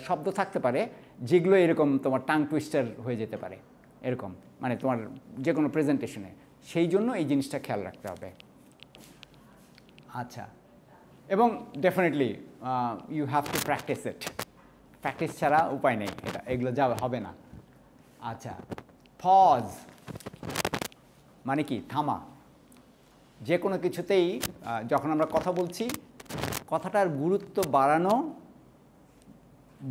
শব্দ থাকতে পারে যেগুলো এরকম তোমার টাং টুইস্টার হয়ে যেতে পারে, এরকম মানে তোমার যে কোনো প্রেজেন্টেশনে। সেই জন্য এই জিনিসটা খেয়াল রাখতে হবে। আচ্ছা, এবং definitely you have to practice it, practice ছাড়া উপায় নেই, এগুলো যা হবে না। আচ্ছা, পজ মানে কি? থামা। যে কোনো কিছুতেই যখন আমরা কথা বলছি, কথাটার গুরুত্ব বাড়ানো,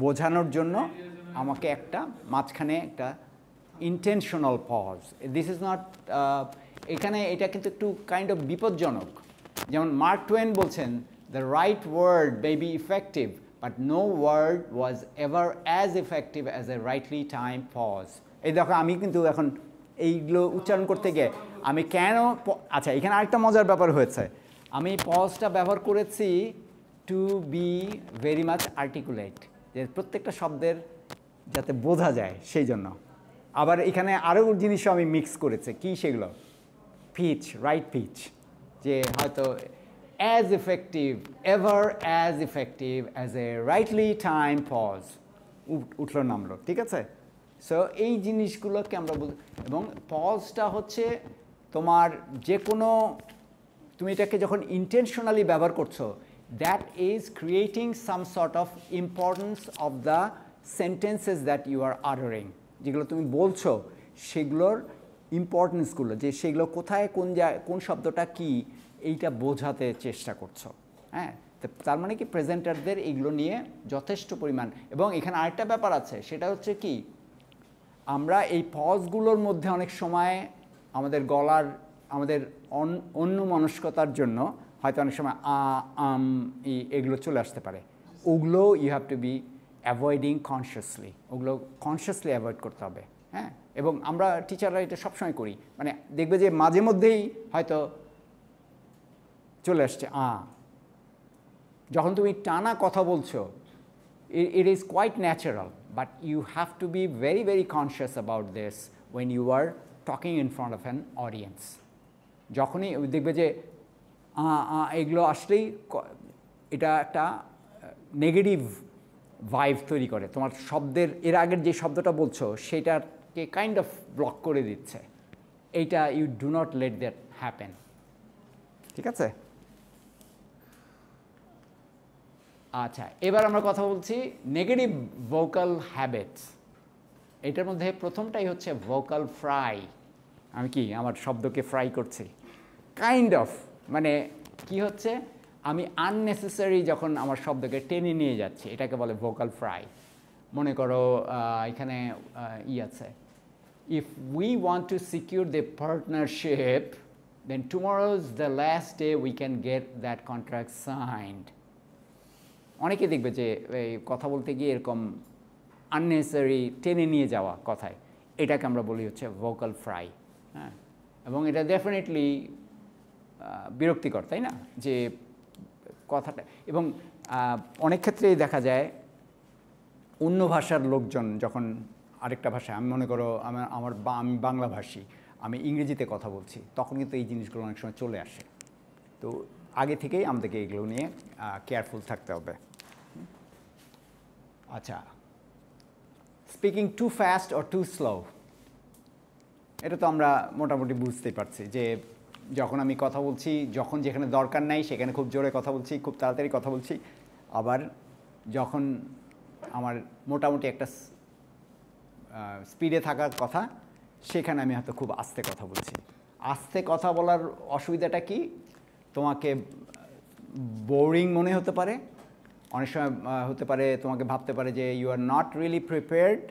বোঝানোর জন্য আমাকে একটা মাঝখানে একটা intentional pause, this is not, এখানে এটা কিন্তু একটু কাইন্ড অফ বিপজ্জনক। যেমন মার্ক টুয়েন বলছেন, the right word may be effective but no word was ever as effective as a rightly time pause. এই দেখো, আমি কিন্তু এখন এইগুলো উচ্চারণ করতে গিয়ে আমি কেন, আচ্ছা এখানে আরেকটা মজার ব্যাপার হয়েছে, আমি পজটা ব্যবহার করেছি to be very much articulate, যে প্রত্যেকটা শব্দের যাতে বোঝা যায় সেই জন্য। আবার এখানে আরও জিনিসও আমি মিক্স করেছি, কি সেগুলো? পিচ, রাইট পিচ, যে হয়তো as effective, ever as effective as a rightly time pause, উঠলো নামলো। ঠিক আছে? সো এই জিনিসগুলোকে আমরা এবং পজটা হচ্ছে তোমার যে কোনো, তুমি এটাকে যখন ইন্টেনশনালি ব্যবহার করছো, that is creating some sort of importance of the sentences that you are uttering. যেগুলো তুমি বলছো সেগুলোর ইম্পর্টেন্সগুলো, যে সেগুলো কোথায়, কোন শব্দটা কি, এইটা বোঝাতে চেষ্টা করছো। হ্যাঁ, তার মানে কি প্রেজেন্টারদের এইগুলো নিয়ে যথেষ্ট পরিমাণ। এবং এখানে আরেকটা ব্যাপার আছে, সেটা হচ্ছে কি, আমরা এই পজগুলোর মধ্যে অনেক সময় আমাদের গলার আমাদের অন্য মনস্কতার জন্য হয়তো অনেক সময় এগুলো চলে আসতে পারে, ওগুলো you have to be avoiding consciously, ওগুলো কনসিয়াসলি অ্যাভয়েড করতে হবে। হ্যাঁ, এবং আমরা টিচাররা এটা সবসময় করি, মানে দেখবে যে মাঝে মধ্যেই হয়তো চলে আসছে যখন তুমি টানা কথা বলছো, it is quite natural, but you have to be very, very conscious about this when you are talking in front of an audience. যখনই দেখবে যে এগুলো আসলেই এটা একটা নেগেটিভ ভাইব তৈরি করে, তোমার শব্দের এর আগের যে শব্দটা বলছো সেটাকে কাইন্ড অফ ব্লক করে দিচ্ছে। এইটা you do not let that happen. ঠিক আছে? আচ্ছা, এবার আমরা কথা বলছি নেগেটিভ ভোকাল হ্যাবিটস। এটার মধ্যে প্রথমটাই হচ্ছে ভোকাল ফ্রাই। আমি কি আমার শব্দকে ফ্রাই করছি? কাইন্ড অফ, মানে কি হচ্ছে, আমি আননেসেসারি যখন আমার শব্দকে টেনে নিয়ে যাচ্ছি, এটাকে বলে ভোকাল ফ্রাই। মনে করো এখানে আছে, if we want to secure the partnership then tomorrow is the last day we can get that contract signed. অনেকে দেখবে যে এই কথা বলতে গিয়ে এরকম আননেসেসারি টেনে নিয়ে যাওয়া কথায়, এটাকে আমরা বলি হচ্ছে ভোকাল ফ্রাই। হ্যাঁ, এবং এটা ডেফিনেটলি বিরক্তিকর, তাই না? যে কথাটা, এবং অনেক ক্ষেত্রেই দেখা যায় অন্য ভাষার লোকজন যখন আরেকটা ভাষা, আমি মনে করো আমি বাংলাভাষী, আমি ইংরেজিতে কথা বলছি, তখন কিন্তু এই জিনিসগুলো অনেক সময় চলে আসে। তো আগে থেকেই আমাদেরকে এগুলো নিয়ে কেয়ারফুল থাকতে হবে। আচ্ছা, speaking too fast or too slow, এটা তো আমরা মোটামুটি বুঝতেই পারছি যে যখন আমি কথা বলছি, যখন যেখানে দরকার নাই সেখানে খুব জোরে কথা বলছি, খুব তাড়াতাড়ি কথা বলছি, আবার যখন আমার মোটামুটি একটা স্পিডে থাকার কথা সেখানে আমি হয়তো খুব আস্তে কথা বলছি। আস্তে কথা বলার অসুবিধাটা কি, তোমাকে বোরিং মনে হতে পারে, অনেক সময় হতে পারে তোমাকে ভাবতে পারে যে you are not really prepared,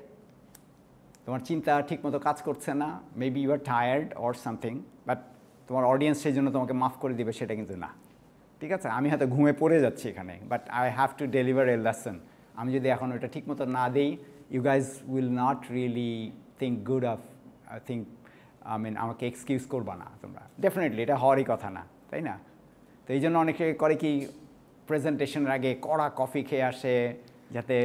তোমার চিন্তা ঠিকমতো কাজ করছে না, maybe you are tired or something, but তোমার অডিয়েন্স সেই জন্য তোমাকে মাফ করে দিবে সেটা কিন্তু না। ঠিক আছে, আমি হয়তো ঘুমে পড়ে যাচ্ছি এখানে, but I have to deliver a lesson. আমি যদি এখন ওটা ঠিকমতো না দিই, you guys will not really think good of আমাকে এক্সকিউজ করবা না তোমরা, ডেফিনেটলি এটা হওয়ারই কথা না, তাই না? তো এই জন্য অনেকে করে কি, প্রেজেন্টেশনের আগে কড়া কফি খেয়ে আসে, যাতে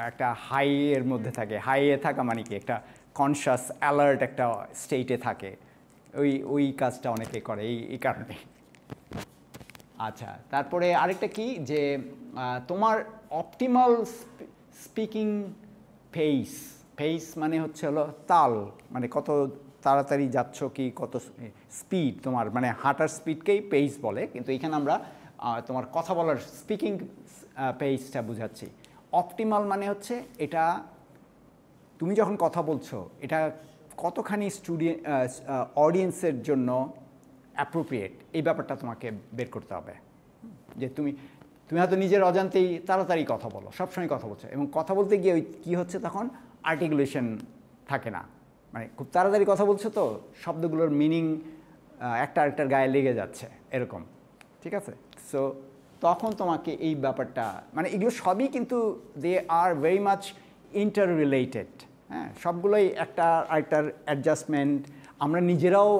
একটা হাইয়ের মধ্যে থাকে। হাইয়ে থাকা মানে কি, একটা কনশাস অ্যালার্ট একটা স্টেটে থাকে, ওই কাজটা অনেকে করে এই কারণে। আচ্ছা, তারপরে আরেকটা কি, যে তোমার অপটিমাল স্পিকিং পেস মানে হচ্ছে হলো তাল, মানে কত তাড়াতাড়ি যাচ্ছ কি কত স্পিড, তোমার মানে হাঁটার স্পিডকেই পেস বলে, কিন্তু এখানে আমরা তোমার কথা বলার স্পিকিং পেসটা বুঝাচ্ছি। অপটিমাল মানে হচ্ছে এটা তুমি যখন কথা বলছো এটা কতখানি অডিয়েন্সের জন্য অ্যাপ্রোপ্রিয়েট, এই ব্যাপারটা তোমাকে বের করতে হবে। যে তুমি হয়তো নিজের অজান্তেই তাড়াতাড়ি কথা বলো, সবসময় কথা বলছো, এবং কথা বলতে গিয়ে ওই কী হচ্ছে, তখন আর্টিকুলেশন থাকে না, মানে খুব তাড়াতাড়ি কথা বলছো তো শব্দগুলোর মিনিং একটা আরেকটার গায়ে লেগে যাচ্ছে এরকম। ঠিক আছে, সো তখন তোমাকে এই ব্যাপারটা, মানে এগুলো সবই কিন্তু they are very much interrelated. হ্যাঁ, সবগুলোই একটা আরেকটার অ্যাডজাস্টমেন্ট। আমরা নিজেরাও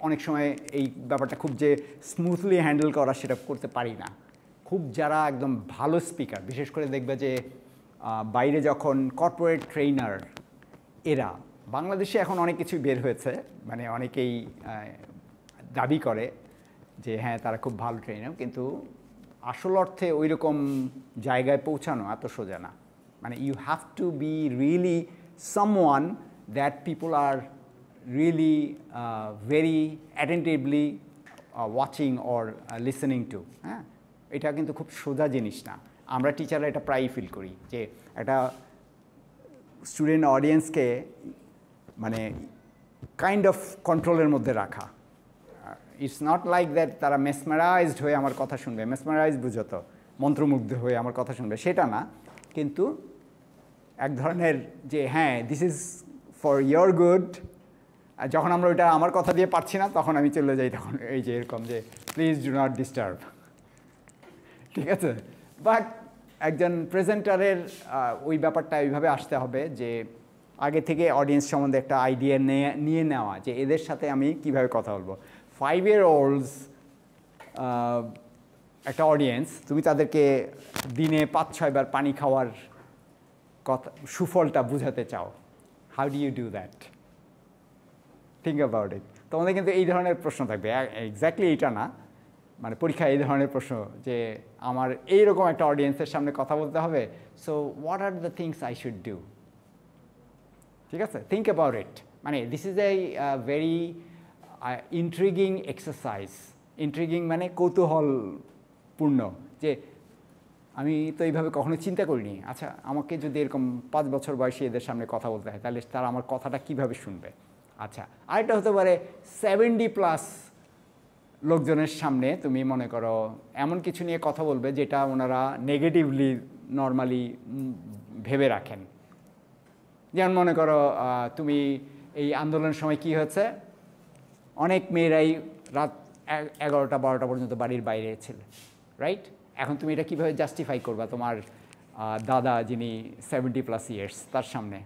অনেক সময় এই ব্যাপারটা খুব যে স্মুথলি হ্যান্ডেল করা সেটা করতে পারি না। খুব যারা একদম ভালো স্পিকার, বিশেষ করে দেখবে যে বাইরে যখন কর্পোরেট ট্রেনার, এরা বাংলাদেশে এখন অনেক কিছু বের হয়েছে, মানে অনেকেই দাবি করে যে হ্যাঁ তারা খুব ভালো ট্রেনার, কিন্তু আসল অর্থে ওই রকম জায়গায় পৌঁছানো এত সোজা না। মানে you have to be really someone that people are really very attentively watching or listening to. হ্যাঁ, এটা কিন্তু খুব সোজা জিনিস না। আমরা টিচাররা এটা প্রায়ই ফিল করি যে একটা স্টুডেন্ট অডিয়েন্সকে মানে কাইন্ড অফ কন্ট্রোলের মধ্যে রাখা। ইটস নট লাইক দ্যাট তারা মেসমারাইজড হয়ে আমার কথা শুনবে, মেসমারাইজ বুঝো তো, মন্ত্রমুগ্ধ হয়ে আমার কথা শুনবে, সেটা না, কিন্তু এক ধরনের যে হ্যাঁ this is for your good, আর যখন আমরা ওইটা আমার কথা দিয়ে পারছি না তখন আমি চলে যাই, তখন এই যে এরকম যে প্লিজ ডু নট ডিস্টার্ব, ঠিক আছে। বাট একজন প্রেজেন্টারের ওই ব্যাপারটা এইভাবে আসতে হবে যে আগে থেকে অডিয়েন্স সম্বন্ধে একটা আইডিয়া নিয়ে নেওয়া যে এদের সাথে আমি কিভাবে কথা বলবো। 5-year-olds একটা অডিয়েন্স, তুমি তাদেরকে দিনে 5-6 বার পানি খাওয়ার কথা সুফলটা বুঝাতে চাও, how do you do that? Think about it. তোমাদের কিন্তু এই ধরনের প্রশ্ন থাকবে, এক্স্যাক্টলি এইটা না, মানে পরীক্ষায় এই ধরনের প্রশ্ন যে আমার এইরকম একটা অডিয়েন্সের সামনে কথা বলতে হবে, so what are the things I should do, ঠিক আছে। থিঙ্ক অ্যাবাউট ইট, মানে this is a very intriguing exercise. Intriguing মানে কৌতূহলপূর্ণ, যে আমি তো এইভাবে কখনো চিন্তা করিনি, আচ্ছা আমাকে যদি এরকম 5 বছর বয়সী এদের সামনে কথা বলতে হয় তাহলে তারা আমার কথাটা কীভাবে শুনবে। আচ্ছা, আরেকটা হতে পারে 70+ লোকজনের সামনে তুমি মনে করো এমন কিছু নিয়ে কথা বলবে যেটা ওনারা নেগেটিভলি নর্মালি ভেবে রাখেন। যেমন মনে করো তুমি এই আন্দোলনের সময় কি হয়েছে, অনেক মেয়েরাই রাত 11টা-12টা পর্যন্ত বাড়ির বাইরে ছিল, রাইট? এখন তুমি এটা কীভাবে জাস্টিফাই করবা তোমার দাদা যিনি 70+ ইয়ার্স তার সামনে?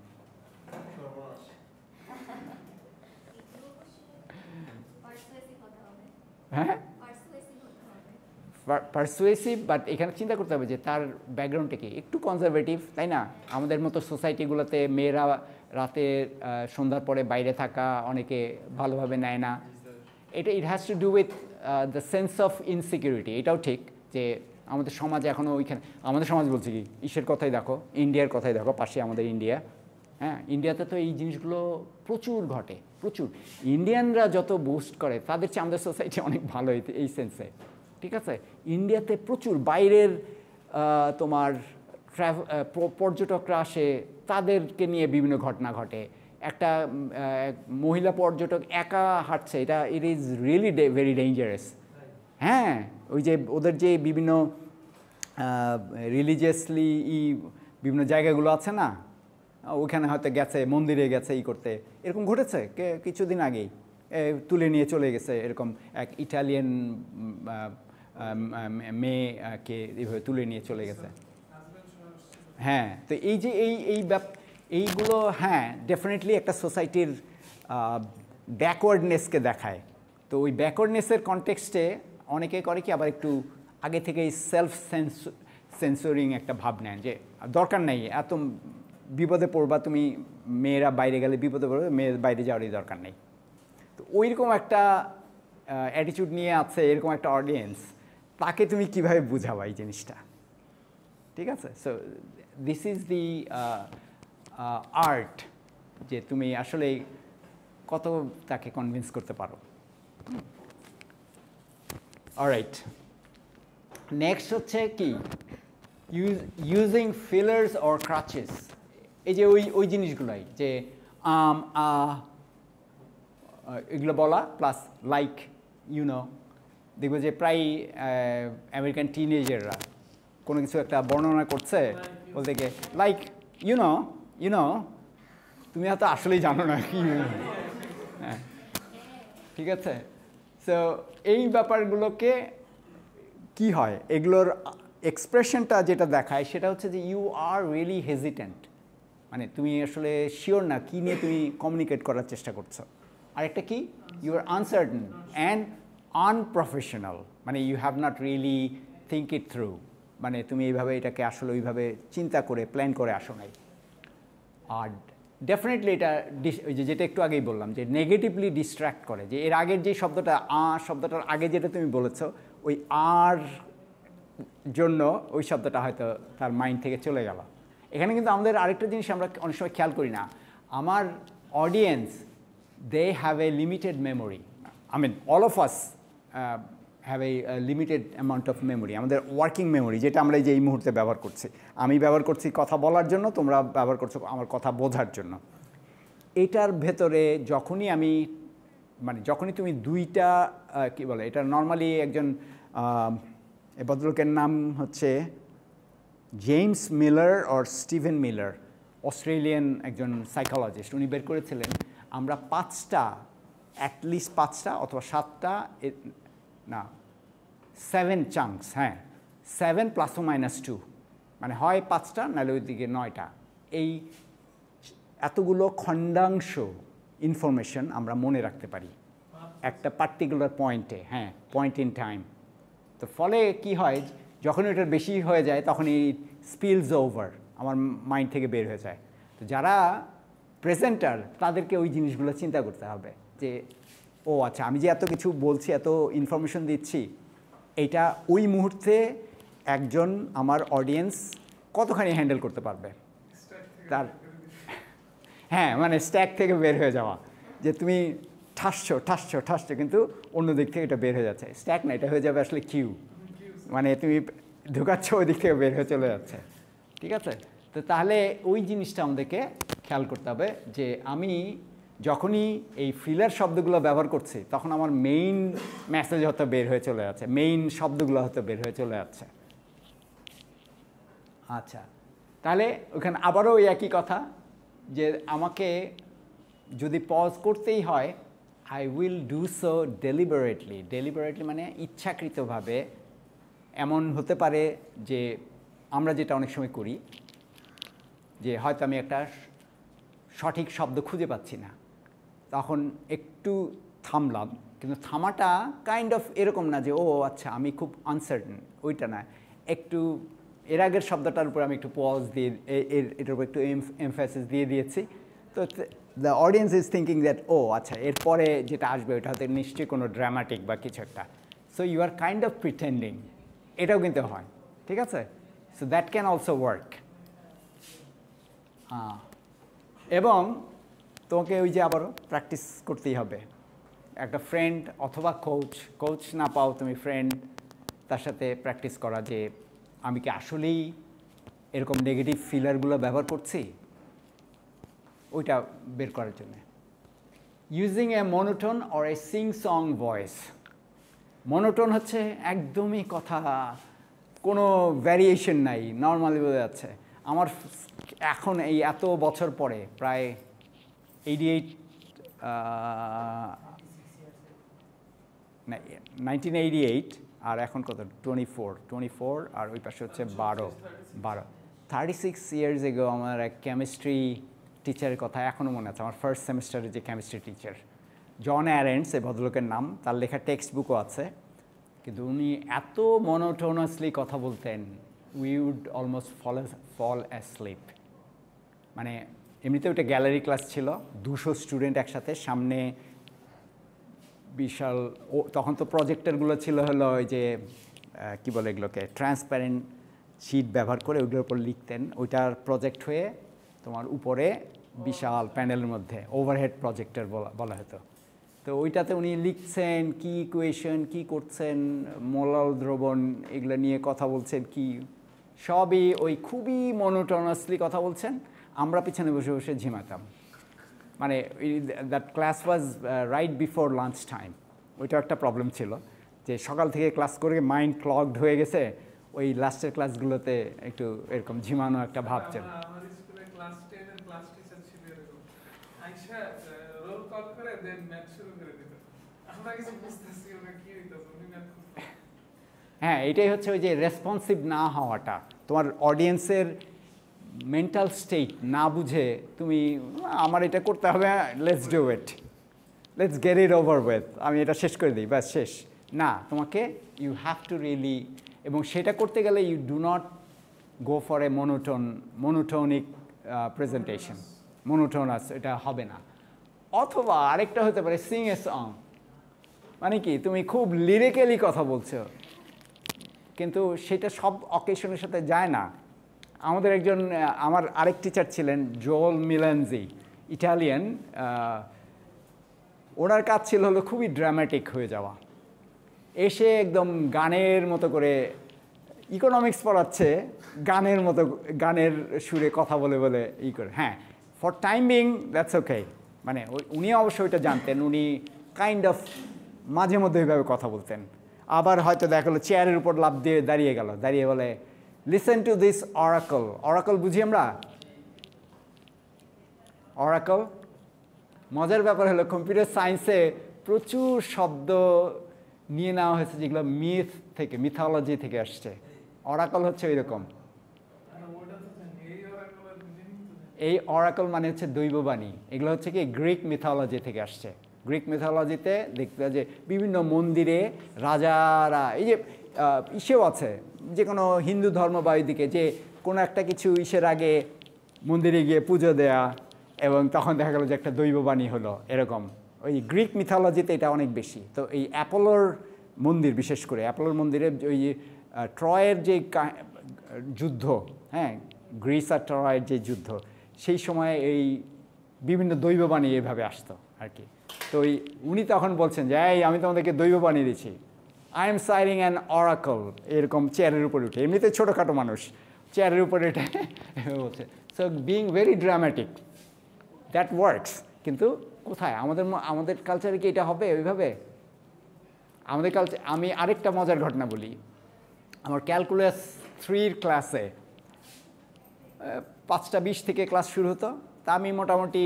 হ্যাঁ, পারসুয়েসিভ, বাট এখানে চিন্তা করতে হবে যে তার ব্যাকগ্রাউন্ডটা কি, একটু কনজারভেটিভ, তাই না? আমাদের মতো সোসাইটিগুলোতে মেয়েরা রাতে সন্ধ্যার পরে বাইরে থাকা অনেকে ভালোভাবে নেয় না। এটা it has to do with the sense of insecurity. এটাও ঠিক যে আমাদের সমাজে এখনও ওইখানে, আমাদের সমাজ বলছে কি, ইসের কথাই দেখো, ইন্ডিয়ার কথাই দেখো, পাশে আমাদের ইন্ডিয়া, হ্যাঁ, ইন্ডিয়াতে তো এই জিনিসগুলো প্রচুর ঘটে, প্রচুর। ইন্ডিয়ানরা যত বুস্ট করে তাদের চেয়ে আমাদের সোসাইটি অনেক ভালো এই সেন্সে, ঠিক আছে। ইন্ডিয়াতে প্রচুর বাইরের তোমার পর্যটকরা আসে, তাদেরকে নিয়ে বিভিন্ন ঘটনা ঘটে। একটা মহিলা পর্যটক একা হাঁটছে, এটা it is really very dangerous. হ্যাঁ, ওই যে ওদের যে বিভিন্ন রিলিজিয়াসলি বিভিন্ন জায়গাগুলো আছে না, ওইখানে হয়তো গেছে, মন্দিরে গেছে করতে, এরকম ঘটেছে কিছুদিন আগেই, তুলে নিয়ে চলে গেছে এরকম এক ইটালিয়ান মেয়েকে এইভাবে তুলে নিয়ে চলে গেছে। হ্যাঁ, তো এই যে এইগুলো, হ্যাঁ, ডেফিনেটলি একটা সোসাইটির ব্যাকওয়ার্ডনেসকে দেখায়। তো ওই ব্যাকওয়ার্ডনেসের কনটেক্সটে অনেকে করে কি আবার একটু আগে থেকেই সেলফ সেন্সরিং একটা ভাব নেন যে দরকার নেই, এত বিপদে পড়বা তুমি, মেয়েরা বাইরে গেলে বিপদে পড়বে, মেয়ের বাইরে যাওয়ারই দরকার নেই। তো ওইরকম একটা অ্যাটিটিউড নিয়ে আছে এরকম একটা অডিয়েন্স, তাকে তুমি কিভাবে বুঝাবা এই জিনিসটা, ঠিক আছে। So this is the art, যে তুমি আসলে কত তাকে কনভিন্স করতে পারো। অলরাইট, নেক্সট হচ্ছে কি, ইউজিং ফিলার্স অর ক্রাচেস। এই যে ওই জিনিসগুলোই যে এগুলো বলা, প্লাস লাইক ইউনো, দেখবো যে প্রায় আমেরিকান টিনেজাররা কোনো কিছু একটা বর্ণনা করছে, বলতে গিয়ে লাইক ইউনো, তুমি হয়তো আসলেই জানো না কি, হ্যাঁ, ঠিক আছে। সো এই ব্যাপারগুলোকে কি হয়, এগুলোর এক্সপ্রেশনটা যেটা দেখায় সেটা হচ্ছে যে ইউ আর রিয়েলি হেজিটেন্ট, মানে তুমি আসলে শিওর না কী নিয়ে তুমি কমিউনিকেট করার চেষ্টা করছো। আরেকটা কি, you are uncertain and unprofessional, মানে you have not really think it through, মানে তুমি এইভাবে এটাকে আসলে ওইভাবে চিন্তা করে প্ল্যান করে আসো নাই। আর ডেফিনেটলি এটা ওই যেটা একটু আগেই বললাম যে নেগেটিভলি ডিস্ট্র্যাক্ট করে, যে এর আগের যে শব্দটা শব্দটার আগে যেটা তুমি বলেছো, ওই আর জন্য ওই শব্দটা হয়তো তার মাইন্ড থেকে চলে গেল। এখানে কিন্তু আমাদের আরেকটা জিনিস আমরা অনেক সময় খেয়াল করি না, আমার audience they have a limited memory, I mean all of us have a limited amount of memory, আমাদের ওয়ার্কিং মেমোরি, যেটা আমরা এই মুহূর্তে ব্যবহার করছি। আমি ব্যবহার করছি কথা বলার জন্য, তোমরা ব্যবহার করছো আমার কথা বোঝার জন্য। এটার ভেতরে যখনই আমি, মানে যখনই তুমি দুইটা কী বলে, এটা নর্মালি একজন এ ভদ্রলোকের নাম হচ্ছে James Miller or Steven Miller, Australian একজন সাইকোলজিস্ট, উনি বের করেছিলেন আমরা 5টা অ্যাটলিস্ট 5টা অথবা 7টা না 7 চাঙ্কস, হ্যাঁ 7 ± 2, মানে হয় 5টা নাহলে ওইদিকে 9টা, এই এতগুলো খণ্ডাংশ ইনফরমেশন আমরা মনে রাখতে পারি একটা পার্টিকুলার পয়েন্টে, হ্যাঁ পয়েন্ট ইন টাইম। তো ফলে কি হয়, যখন এটার বেশি হয়ে যায় তখন এই স্পিলস ওভার আমার মাইন্ড থেকে বের হয়ে যায়। তো যারা প্রেজেন্টার তাদেরকে ওই জিনিসগুলো চিন্তা করতে হবে যে ও আচ্ছা, আমি যে এত কিছু বলছি, এত ইনফরমেশন দিচ্ছি, এইটা ওই মুহূর্তে একজন আমার অডিয়েন্স কতখানি হ্যান্ডেল করতে পারবে তার, হ্যাঁ মানে স্ট্যাক থেকে বের হয়ে যাওয়া, যে তুমি ঠাসছো কিন্তু অন্য দিক থেকে এটা বের হয়ে যাচ্ছে, স্ট্যাক না, এটা হয়ে যাবে আসলে কিউ, মানে তুমি ঢুকাচ্ছ ওই দিক থেকে বের হয়ে চলে যাচ্ছে, ঠিক আছে। তো তাহলে ওই জিনিসটা আমাদেরকে খেয়াল করতে হবে যে আমি যখনই এই ফিলার শব্দগুলো ব্যবহার করছি তখন আমার মেইন মেসেজ হয়তো বের হয়ে চলে যাচ্ছে, মেইন শব্দগুলো হয়তো বের হয়ে চলে যাচ্ছে। আচ্ছা, তাহলে ওখানে আবারও ওই একই কথা যে আমাকে যদি পজ করতেই হয়, I will do so deliberately. Deliberately মানে ইচ্ছাকৃতভাবে। এমন হতে পারে যে আমরা যেটা অনেক সময় করি যে হয়তো আমি একটা সঠিক শব্দ খুঁজে পাচ্ছি না, তখন একটু থামলাম, কিন্তু থামাটা কাইন্ড অফ এরকম না যে ও আচ্ছা আমি খুব আনসার্টেন, ওইটা না, একটু এর আগের শব্দটার উপর আমি একটু পজ দিয়ে এটার উপর একটু এমফাসিস দিয়ে দিয়েছি। তো the audience is thinking that oh আচ্ছা এরপরে যেটা আসবে ওটা হয়তো নিশ্চয়ই কোনো ড্রামাটিক বা কিছু একটা, so you are kind of pretending, এটাও কিন্তু হয়, ঠিক আছে। So that can also work. এবং তোমাকে ওই যে আবারও প্র্যাকটিস করতেই হবে। একটা ফ্রেন্ড অথবা কোচ না পাও তুমি, ফ্রেন্ড, তার সাথে প্র্যাকটিস করা যে আমি কি আসলেই এরকম নেগেটিভ ফিলারগুলো ব্যবহার করছি, ওইটা বের করার জন্য। Using a monotone or a Singh song voice. Monotone হচ্ছে একদমই কথা, কোনো ভ্যারিয়েশন নাই, নর্মালি বোঝা যাচ্ছে। আমার এখন এই এত বছর পরে, প্রায় 1988 আর এখন কত 24 আর ওই পাশে হচ্ছে 12 36 ইয়ার্স এগো আমার এক কেমিস্ট্রি টিচারের কথা এখনও মনে আছে। আমার ফার্স্ট সেমিস্টারের যে কেমিস্ট্রি টিচার জন অ্যারেন্টস, এই ভদ্রলোকের নাম, তার লেখা টেক্সট বুকও আছে। কিন্তু উনি এত মনোটোনাসলি কথা বলতেন, we would almost fall asleep. মানে এমনিতে ওইটা গ্যালারি ক্লাস ছিল, 200 স্টুডেন্ট একসাথে, সামনে বিশাল, তখন তো প্রজেক্টরগুলো ছিল হলো ওই যে কী বলে এগুলোকে, ট্রান্সপারেন্ট শিট ব্যবহার করে ওইগুলোর উপর লিখতেন, ওইটার প্রজেক্ট হয়ে তোমার উপরে বিশাল প্যানেলের মধ্যে ওভারহেড প্রজেক্টর বলা হতো। তো ওইটাতে উনি লিখছেন কি ইকুয়েশন, কি করছেন, মোলাল দ্রবণ, এগুলো নিয়ে কথা বলছেন, কি সবই ওই খুবই মনোটোনাসলি কথা বলছেন। আমরা পিছনে বসে বসে ঝিমাতাম। মানে that class was right before lunch time. ওইটাও একটা প্রবলেম ছিল যে সকাল থেকে ক্লাস করে মাইন্ড ক্লগড হয়ে গেছে, ওই লাস্টের ক্লাসগুলোতে একটু এরকম ঝিমানো একটা ভাব ছিল। হ্যাঁ, এটাই হচ্ছে ওই যে রেসপন্সিভ না হওয়াটা, তোমার অডিয়েন্সের মেন্টাল স্টেট না বুঝে তুমি আমার এটা করতে হবে, let's do it, let's get it over with, আমি এটা শেষ করে দিই, ব্যাস শেষ না। তোমাকে ইউ হ্যাভ টু রিয়েলি, এবং সেটা করতে গেলে you do not go for a monotonic presentation, monotonous, এটা হবে না। অথবা আরেকটা হতে পারে সিং এ সং, মানে কি তুমি খুব লিরিক্যালি কথা বলছো, কিন্তু সেটা সব অকেশনের সাথে যায় না। আমাদের একজন, আমার আরেক টিচার ছিলেন জোল মিলানজি, ইটালিয়ান, ওনার কাজ ছিল হলো খুবই ড্রামাটিক হয়ে যাওয়া, এসে একদম গানের মতো করে ইকোনমিক্স পড়াচ্ছে, গানের মতো, গানের সুরে কথা বলে বলে ই করে। হ্যাঁ, for time being that's okay, মানে উনি অবশ্য ওইটা জানতেন, উনি কাইন্ড অফ মাঝে মধ্যে ওইভাবে কথা বলতেন। আবার হয়তো দেখা গেলো চেয়ারের উপর লাফ দিয়ে দাঁড়িয়ে বলে listen to this oracle. Oracle বুঝি আমরা? অরাকল মজার ব্যাপার হলো কম্পিউটার সায়েন্সে প্রচুর শব্দ নিয়ে নেওয়া হয়েছে যেগুলো মিথ থেকে, মিথোলজি থেকে আসছে। অরাকল হচ্ছে ওই রকম। এই অরাকল মানে হচ্ছে দৈববাণী, এগুলো হচ্ছে কি গ্রিক মিথোলজি থেকে আসছে। গ্রিক মিথোলজিতে দেখতে যে বিভিন্ন মন্দিরে রাজারা, এই যে ইসেও আছে যে কোনো হিন্দু ধর্ম বা ওইদিকে যে কোনো একটা কিছু ইসের আগে মন্দিরে গিয়ে পুজো দেয়া এবং তখন দেখা গেল যে একটা দৈববাণী হলো, এরকম ওই গ্রিক মিথোলজিতে এটা অনেক বেশি। তো এই অ্যাপোলোর মন্দির, বিশেষ করে অ্যাপোলোর মন্দিরে ওই ট্রয়ের যে যুদ্ধ, হ্যাঁ গ্রিস আর ট্রয়ের যে যুদ্ধ, সেই সময় এই বিভিন্ন দৈববাণী এইভাবে আসতো আর কি। তো উনি তখন বলছেন যে এই আমি তোমাদেরকে দৈববাণী দিচ্ছি, আই এম সাইরিং অ্যান অরাকল, এরকম চেয়ারের উপরে উঠে, এমনিতে ছোটোখাটো মানুষ চেয়ারের উপরে উঠে বলছে। So being very dramatic, that works. কিন্তু কোথায় আমাদের কালচারে কি এটা হবে ওইভাবে? আমাদের কালচার, আমি আরেকটা মজার ঘটনা বলি। আমার ক্যালকুলাস 3 ক্লাসে 5:20 থেকে ক্লাস শুরু হতো, তা আমি মোটামুটি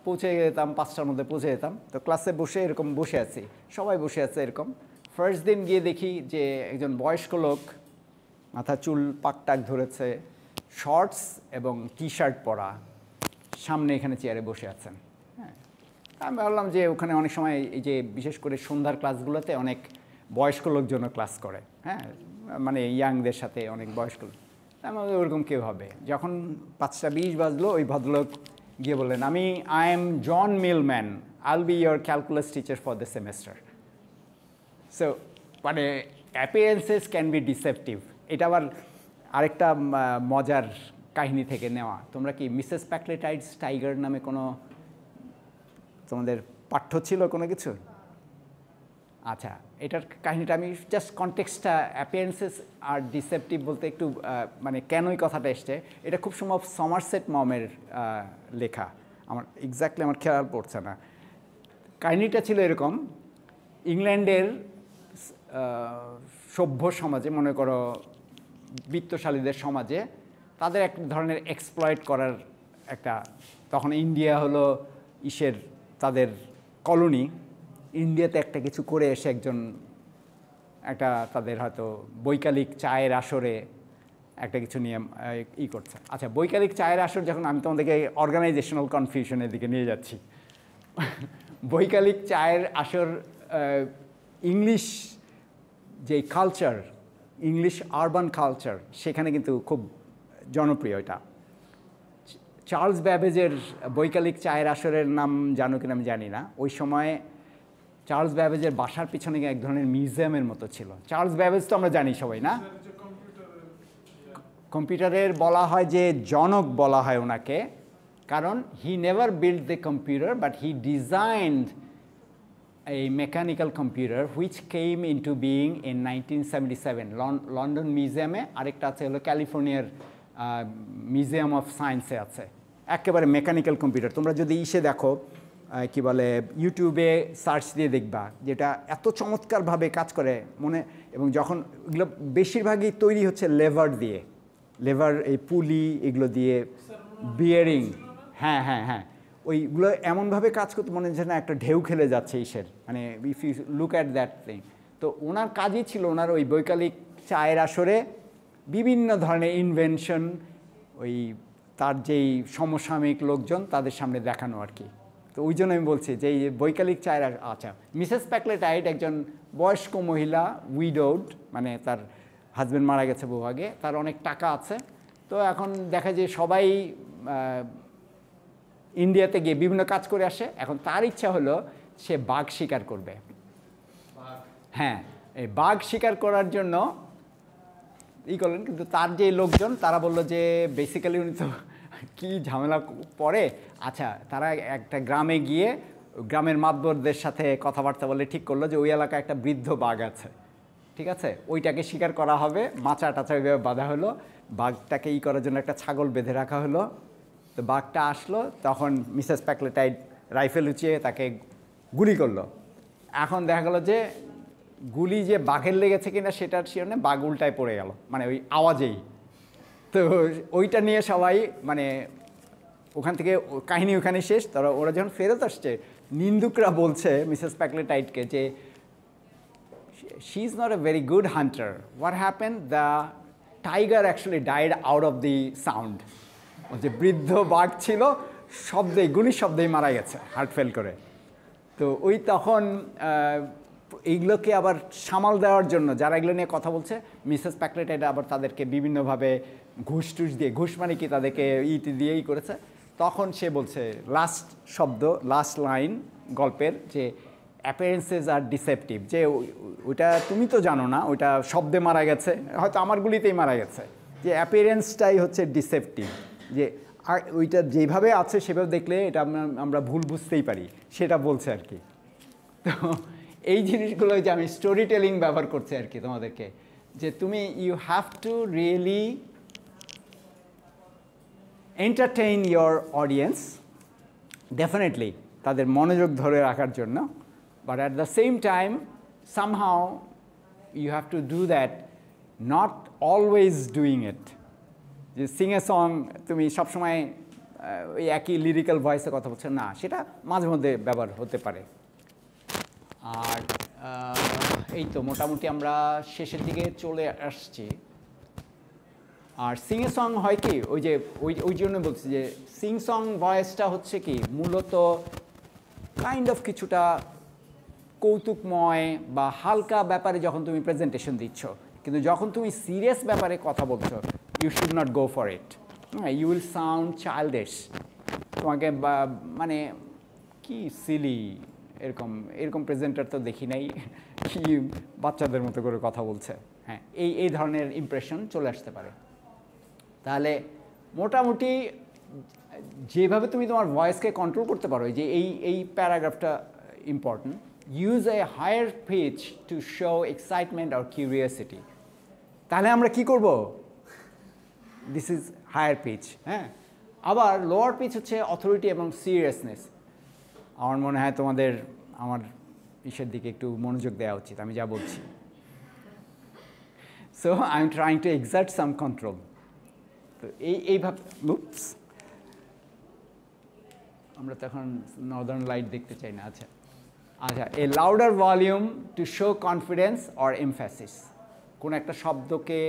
পৌঁছে যেতাম 5টার মধ্যে পৌঁছে যেতাম। তো ক্লাসে বসে এরকম বসে আছি, সবাই বসে আছে এরকম। ফার্স্ট দিন গিয়ে দেখি যে একজন বয়স্ক লোক, মাথা চুল পাকটাক ধরেছে, শর্টস এবং টি শার্ট পরা, সামনে এখানে চেয়ারে বসে আছেন। হ্যাঁ, আমি ভাবলাম যে ওখানে অনেক সময় এই যে বিশেষ করে সন্ধ্যার ক্লাসগুলোতে অনেক বয়স্ক লোকজনও ক্লাস করে, হ্যাঁ মানে ইয়াংদের সাথে অনেক বয়স্ক লোক, আমাদের ওরকম কেউ হবে। যখন 5:20 বাজলো, ওই ভদ্রলোক গিয়ে বললেন, I am John Milman, I will be your calculus teacher for the semester. So মানে অ্যাপিয়ারেন্সেস ক্যান বি ডিসেপটিভ। এটা আবার আরেকটা মজার কাহিনী থেকে নেওয়া। তোমরা কি মিসেস প্যাকলেটাইডস টাইগার নামে কোনো তোমাদের পাঠ্য ছিল কোনো কিছু? আচ্ছা, এটার কাহিনীটা আমি জাস্ট কনটেক্সটটা, অ্যাপিয়ারেন্সেস আর ডিসেপটিভ বলতে একটু মানে কেন এই কথাটা এসছে, এটা খুব সম্ভব সমারসেট মমের লেখা, আমার এক্স্যাক্টলি আমার খেয়াল পড়ছে না। কাহিনীটা ছিল এরকম, ইংল্যান্ডের সভ্য সমাজে, মনে করো বিত্তশালীদের সমাজে, তাদের এক ধরনের এক্সপ্লয়েট করার একটা, তখন ইন্ডিয়া হলো তাদের কলোনি, ইন্ডিয়াতে একটা কিছু করে এসে একজন একটা তাদের হয়তো বৈকালিক চায়ের আসরে একটা কিছু নিয়ে করছে। আচ্ছা, বৈকালিক চায়ের আসর যখন, আমি তোমাদেরকে অর্গানাইজেশনাল কনফিউশনের দিকে নিয়ে যাচ্ছি। বৈকালিক চায়ের আসর ইংলিশ যে কালচার, ইংলিশ আরবান কালচার, সেখানে কিন্তু খুব জনপ্রিয় এটা। চার্লস ব্যাবেজের বৈকালিক চায়ের আসরের নাম জানো কিনা আমি জানি না। ওই সময় চার্লস ব্যাবেজের বাসার পিছনে এক ধরনের মিউজিয়ামের মতো ছিল। চার্লস ব্যাবেজ তো আমরা জানি সবাই, না? কম্পিউটারের বলা হয় যে জনক বলা হয় ওনাকে, কারণ he never build the computer but he designed a mechanical computer which came into being in 1977 London মিউজিয়ামে, আরেকটা আছে হলো ক্যালিফোর্নিয়ার মিউজিয়াম অফ সায়েন্সে আছে, একেবারে মেকানিক্যাল কম্পিউটার। তোমরা যদি দেখো কি বলে ইউটিউবে সার্চ দিয়ে দেখবা, যেটা এত চমৎকারভাবে কাজ করে মনে। এবং যখন এগুলো বেশিরভাগই তৈরি হচ্ছে লেভার দিয়ে, লেভার এই পুলি এগুলো দিয়ে, বিয়ারিং, হ্যাঁ হ্যাঁ হ্যাঁ, ওইগুলো এমনভাবে কাজ করতে মনে হচ্ছে না একটা ঢেউ খেলে যাচ্ছে মানে if you look at that thing. তো ওনার কাজই ছিল ওনার ওই বৈকালিক চায়ের আসরে বিভিন্ন ধরনের ইনভেনশন, ওই তার যেই সমসাময়িক লোকজন তাদের সামনে দেখানো আর কি। তো ওই জন্য আমি বলছি যে এই বৈকালিক চায়ের, আচ্ছা, মিসেস প্যাকলেটাইড একজন বয়স্ক মহিলা, উইডোড, মানে তার হাজব্যান্ড মারা গেছে বহু আগে, তার অনেক টাকা আছে। তো এখন দেখা যায় সবাই ইন্ডিয়াতে গিয়ে বিভিন্ন কাজ করে আসে। এখন তার ইচ্ছা হলো সে বাঘ শিকার করবে। হ্যাঁ, এই বাঘ শিকার করার জন্য করলেন, কিন্তু তার যে লোকজন তারা বললো যে বেসিক্যালি উনি তো কী ঝামেলা পড়ে। আচ্ছা, তারা একটা গ্রামে গিয়ে গ্রামের মাতবরদের সাথে কথাবার্তা বলে ঠিক করলো যে ওই এলাকায় একটা বৃদ্ধ বাঘ আছে, ঠিক আছে, ওইটাকে শিকার করা হবে। মাচা টাচা ওইভাবে বাঁধা হলো, বাঘটাকে করার জন্য একটা ছাগল বেঁধে রাখা হলো। তো বাঘটা আসলো, তখন মিসেস প্যাকলেটাইড রাইফেল উঁচিয়ে তাকে গুলি করলো। এখন দেখা গেলো যে গুলি যে বাঘের লেগেছে কিনা সেটার শিরনে বাঘ উল্টায় পড়ে গেল, মানে ওই আওয়াজেই। তো ওইটা নিয়ে সবাই মানে ওখান থেকে কাহিনী ওখানে শেষ। তারা ওরা যখন ফেরত আসছে, নিন্দুকরা বলছে মিসেস প্যাকলেটাইটকে যে she is not a very good Hunter, what happen, the tiger actually died out of the sound. যে বৃদ্ধ বাঘ ছিল শব্দেই, গুলি শব্দেই মারা গেছে হার্ট ফেল করে। তো ওই তখন এইগুলোকে আবার সামাল দেওয়ার জন্য যারা এগুলো নিয়ে কথা বলছে, মিসেস প্যাকলেটাইট আবার তাদেরকে বিভিন্নভাবে ঘুষ টুস দিয়ে, ঘুষ মানে কি তাদেরকে দিয়েই করেছে। তখন সে বলছে লাস্ট শব্দ, লাস্ট লাইন গল্পের, যে অ্যাপিয়ারেন্সেস আর ডিসেপটিভ, যে ওইটা তুমি তো জানো না ওইটা শব্দে মারা গেছে, হয়তো আমার গুলিতেই মারা গেছে, যে অ্যাপিয়ারেন্সটাই হচ্ছে ডিসেপটিভ, যে আর ওইটা যেভাবে আছে সেভাবে দেখলে এটা আমরা ভুল বুঝতেই পারি, সেটা বলছে আর কি। তো এই জিনিসগুলো যে আমি স্টোরি টেলিং ব্যবহার করছি আর কি তোমাদেরকে, যে তুমি you have to really entertain your audience, definitely তাদের মনোযোগ ধরে রাখার জন্য, but at the same time somehow you have to do that, not always doing it. যে সিং এ সং তুমি সবসময় ওই একই লিরিক্যাল ভয়েসে কথা বলছো না, সেটা মাঝে মধ্যে ব্যবহার হতে পারে। আর এই তো মোটামুটি আমরা শেষের দিকে চলে আসছি। আর সিং এ সং হয় কি, ওই যে ওই জন্য বলছি যে সিং সং ভয়েসটা হচ্ছে কি মূলত কাইন্ড অফ কিছুটা কৌতুকময় বা হালকা ব্যাপারে যখন তুমি প্রেজেন্টেশন দিচ্ছ, কিন্তু যখন তুমি সিরিয়াস ব্যাপারে কথা বলছো, you should not go for it, you will sound childish. তোমাকে মানে কি সিলি এরকম এরকম প্রেজেন্টার তো দেখি নাই, কি বাচ্চাদের মতো করে কথা বলছে, হ্যাঁ এই ধরনের ইমপ্রেশন চলে আসতে পারে। তাহলে মোটামুটি যেভাবে তুমি তোমার ভয়েসকে কন্ট্রোল করতে পারো, যে এই প্যারাগ্রাফটা important, use a higher pitch to show excitement or curiosity. তাহলে আমরা কি করব, দিস ইজ হায়ার পিচ। হ্যাঁ, আবার লোয়ার পিচ হচ্ছে অথরিটি এবং সিরিয়াসনেস। আমার মনে হয় তোমাদের আমার ইসের দিকে একটু মনোযোগ দেওয়া উচিত, আমি যা বলছি। So I am trying to excerpt some control. তো এইভাবে লুপস আমরা তো এখন নর্দার্ন লাইট দেখতে চাই না। আচ্ছা আচ্ছা, a louder volume to show confidence or emphasis. কোনো একটা শব্দকে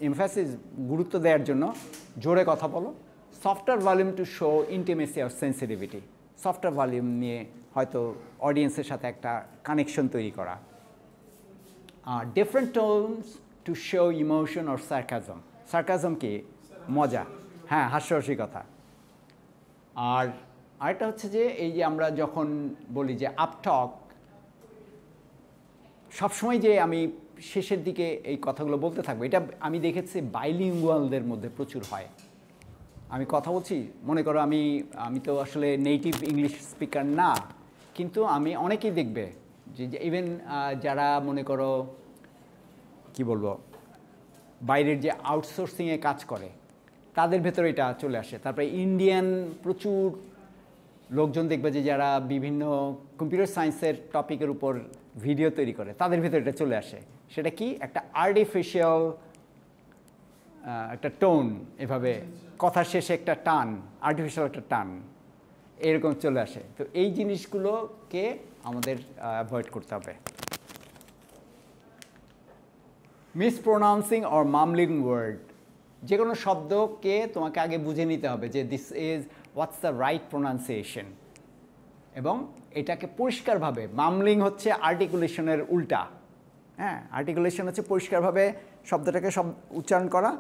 এমফ্যাসিস গুরুত্ব দেওয়ার জন্য জোরে কথা বলো। Software volume to show intimacy or sensitivity. Software volume নিয়ে হয়তো অডিয়েন্সের সাথে একটা কানেকশন তৈরি করা। আর different tones to show emotion or sarcasm. Sarcasm কি মজা, হ্যাঁ হাস্যরসিকতা। আর আরেকটা হচ্ছে যে এই যে আমরা যখন বলি যে আপটক, সবসময় যে আমি শেষের দিকে এই কথাগুলো বলতে থাকবো, এটা আমি দেখেছি বাইলিঙ্গুয়ালদের মধ্যে প্রচুর হয়। আমি কথা বলছি, মনে করো আমি তো আসলে নেটিভ ইংলিশ স্পিকার না, কিন্তু আমি অনেকেই দেখবে যে ইভেন যারা মনে করো কি বলবো বাইরের যে আউটসোর্সিংয়ে কাজ করে, তাদের ভেতরে এটা চলে আসে। তারপরে ইন্ডিয়ান প্রচুর লোকজন দেখবে যে যারা বিভিন্ন কম্পিউটার সায়েন্সের টপিকের উপর ভিডিও তৈরি করে, তাদের ভেতরে এটা চলে আসে। সেটা কি একটা আর্টিফিশিয়াল একটা টোন, এভাবে কথার শেষে একটা টান, আর্টিফিশিয়াল একটা টান এরকম চলে আসে। তো এই জিনিসগুলোকে আমাদের অ্যাভয়েড করতে হবে। মিসপ্রোনাউন্সিং অর মামলিং ওয়ার্ড। যে কোনো শব্দকে তোমাকে আগে বুঝে নিতে হবে যে this is what's the right pronunciation, এবং এটাকে পরিষ্কারভাবে, মামলিং হচ্ছে আর্টিকুলেশনের উল্টা। হ্যাঁ, আর্টিকুলেশন হচ্ছে পরিষ্কারভাবে শব্দটাকে উচ্চারণ করা,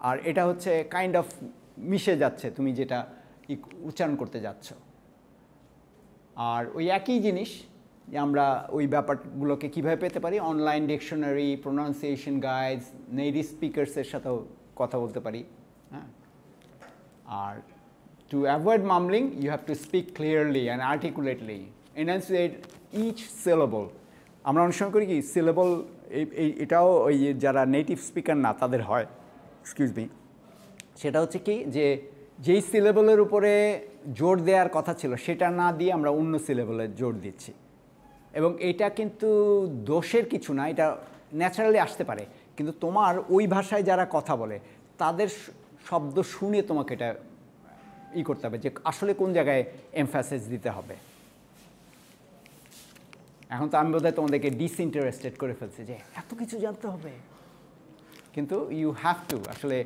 আর এটা হচ্ছে কাইন্ড অফ মিশে যাচ্ছে তুমি যেটা উচ্চারণ করতে যাচ্ছ। আর ওই একই জিনিস যে আমরা ওই ব্যাপারগুলোকে কীভাবে পেতে পারি, online dictionary, pronunciation guides, native স্পিকার্সের সাথেও কথা বলতে পারি। হ্যাঁ, আর to avoid mumbling, you have to speak clearly and articulately, enunciate each syllable. আমরা অনেক সময় করি কি সিলেবল, এটাও ওই যারা নেটিভ স্পিকার না তাদের হয়, এক্সকিউজ মি। সেটা হচ্ছে কি যে যেই সিলেবলের উপরে জোর দেওয়ার কথা ছিল সেটা না দিয়ে আমরা অন্য সিলেবলে জোর দিচ্ছি, এবং এটা কিন্তু দোষের কিছু না, এটা ন্যাচারালি আসতে পারে। কিন্তু তোমার ওই ভাষায় যারা কথা বলে তাদের শব্দ শুনে তোমাকে এটা করতে হবে যে আসলে কোন জায়গায় এমফ্যাসিস দিতে হবে। এখন তো আমি বোধহয় তোমাদেরকে ডিসইন্টারেস্টেড করে ফেলছি যে এত কিছু জানতে হবে, কিন্তু ইউ হ্যাভ টু আসলে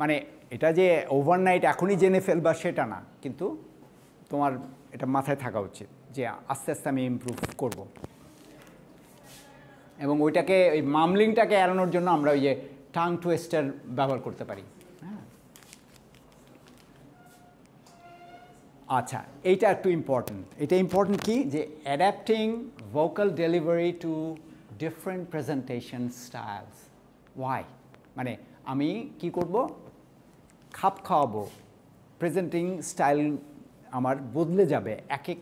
মানে এটা যে ওভারনাইট এখনই জেনে ফেলবা সেটা না, কিন্তু তোমার এটা মাথায় থাকা উচিত যে আস্তে আস্তে আমি ইমপ্রুভ করব। এবং ওইটাকে ওই মামলিংটাকে এড়ানোর জন্য আমরা ওই যে টাং টুইস্টার ব্যবহার করতে পারি। হ্যাঁ, আচ্ছা, এইটা একটু ইম্পর্টেন্ট। এটা ইম্পর্টেন্ট কি যে adapting vocal delivery to different presentation styles. Why মানে আমি কি করব, খাপ খাওয়াবো, প্রেজেন্টিং স্টাইল আমার বদলে যাবে এক এক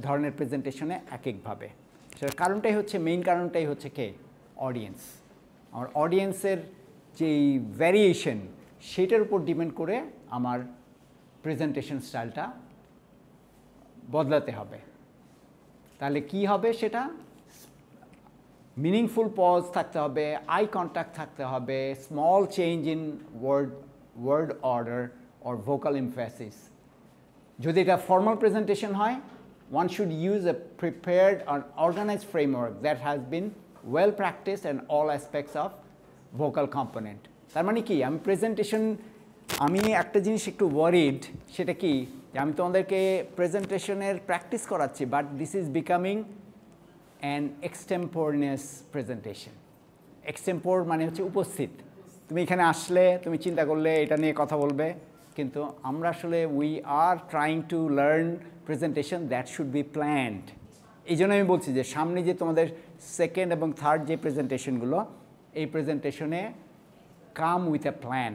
ধরনের প্রেজেন্টেশনে এক একভাবে। সেটার কারণটাই হচ্ছে, মেইন কারণটাই হচ্ছে কে, অডিয়েন্স। আমার অডিয়েন্সের যেই ভ্যারিয়েশন সেটার উপর ডিপেন্ড করে আমার প্রেজেন্টেশন স্টাইলটা বদলাতে হবে। তাহলে কি হবে সেটা, মিনিংফুল পজ থাকতে হবে, আই কন্ট্যাক্ট থাকতে হবে, small change in word order or vocal emphasis. যদি এটা ফর্মাল প্রেজেন্টেশন হয়, one should use a prepared or organized framework that has been well practiced in all aspects of vocal component. তার মানে কি, আমি presentation, আমি একটা জিনিস একটু ওয়ারিড, সেটা কি যে আমি তোমাদেরকে প্রেজেন্টেশনের প্র্যাকটিস করাচ্ছি, but this is becoming an extemporaneous presentation. Extempore মানে হচ্ছে উপস্থিত, তুমি এখানে আসলে তুমি চিন্তা করলে এটা নিয়ে কথা বলবে, কিন্তু আমরা আসলে we are trying to learn presentation that should be planned. এই জন্য আমি বলছি যে সামনে যে তোমাদের সেকেন্ড এবং থার্ড যে প্রেজেন্টেশনগুলো, এই প্রেজেন্টেশনে কাম উইথ এ প্ল্যান,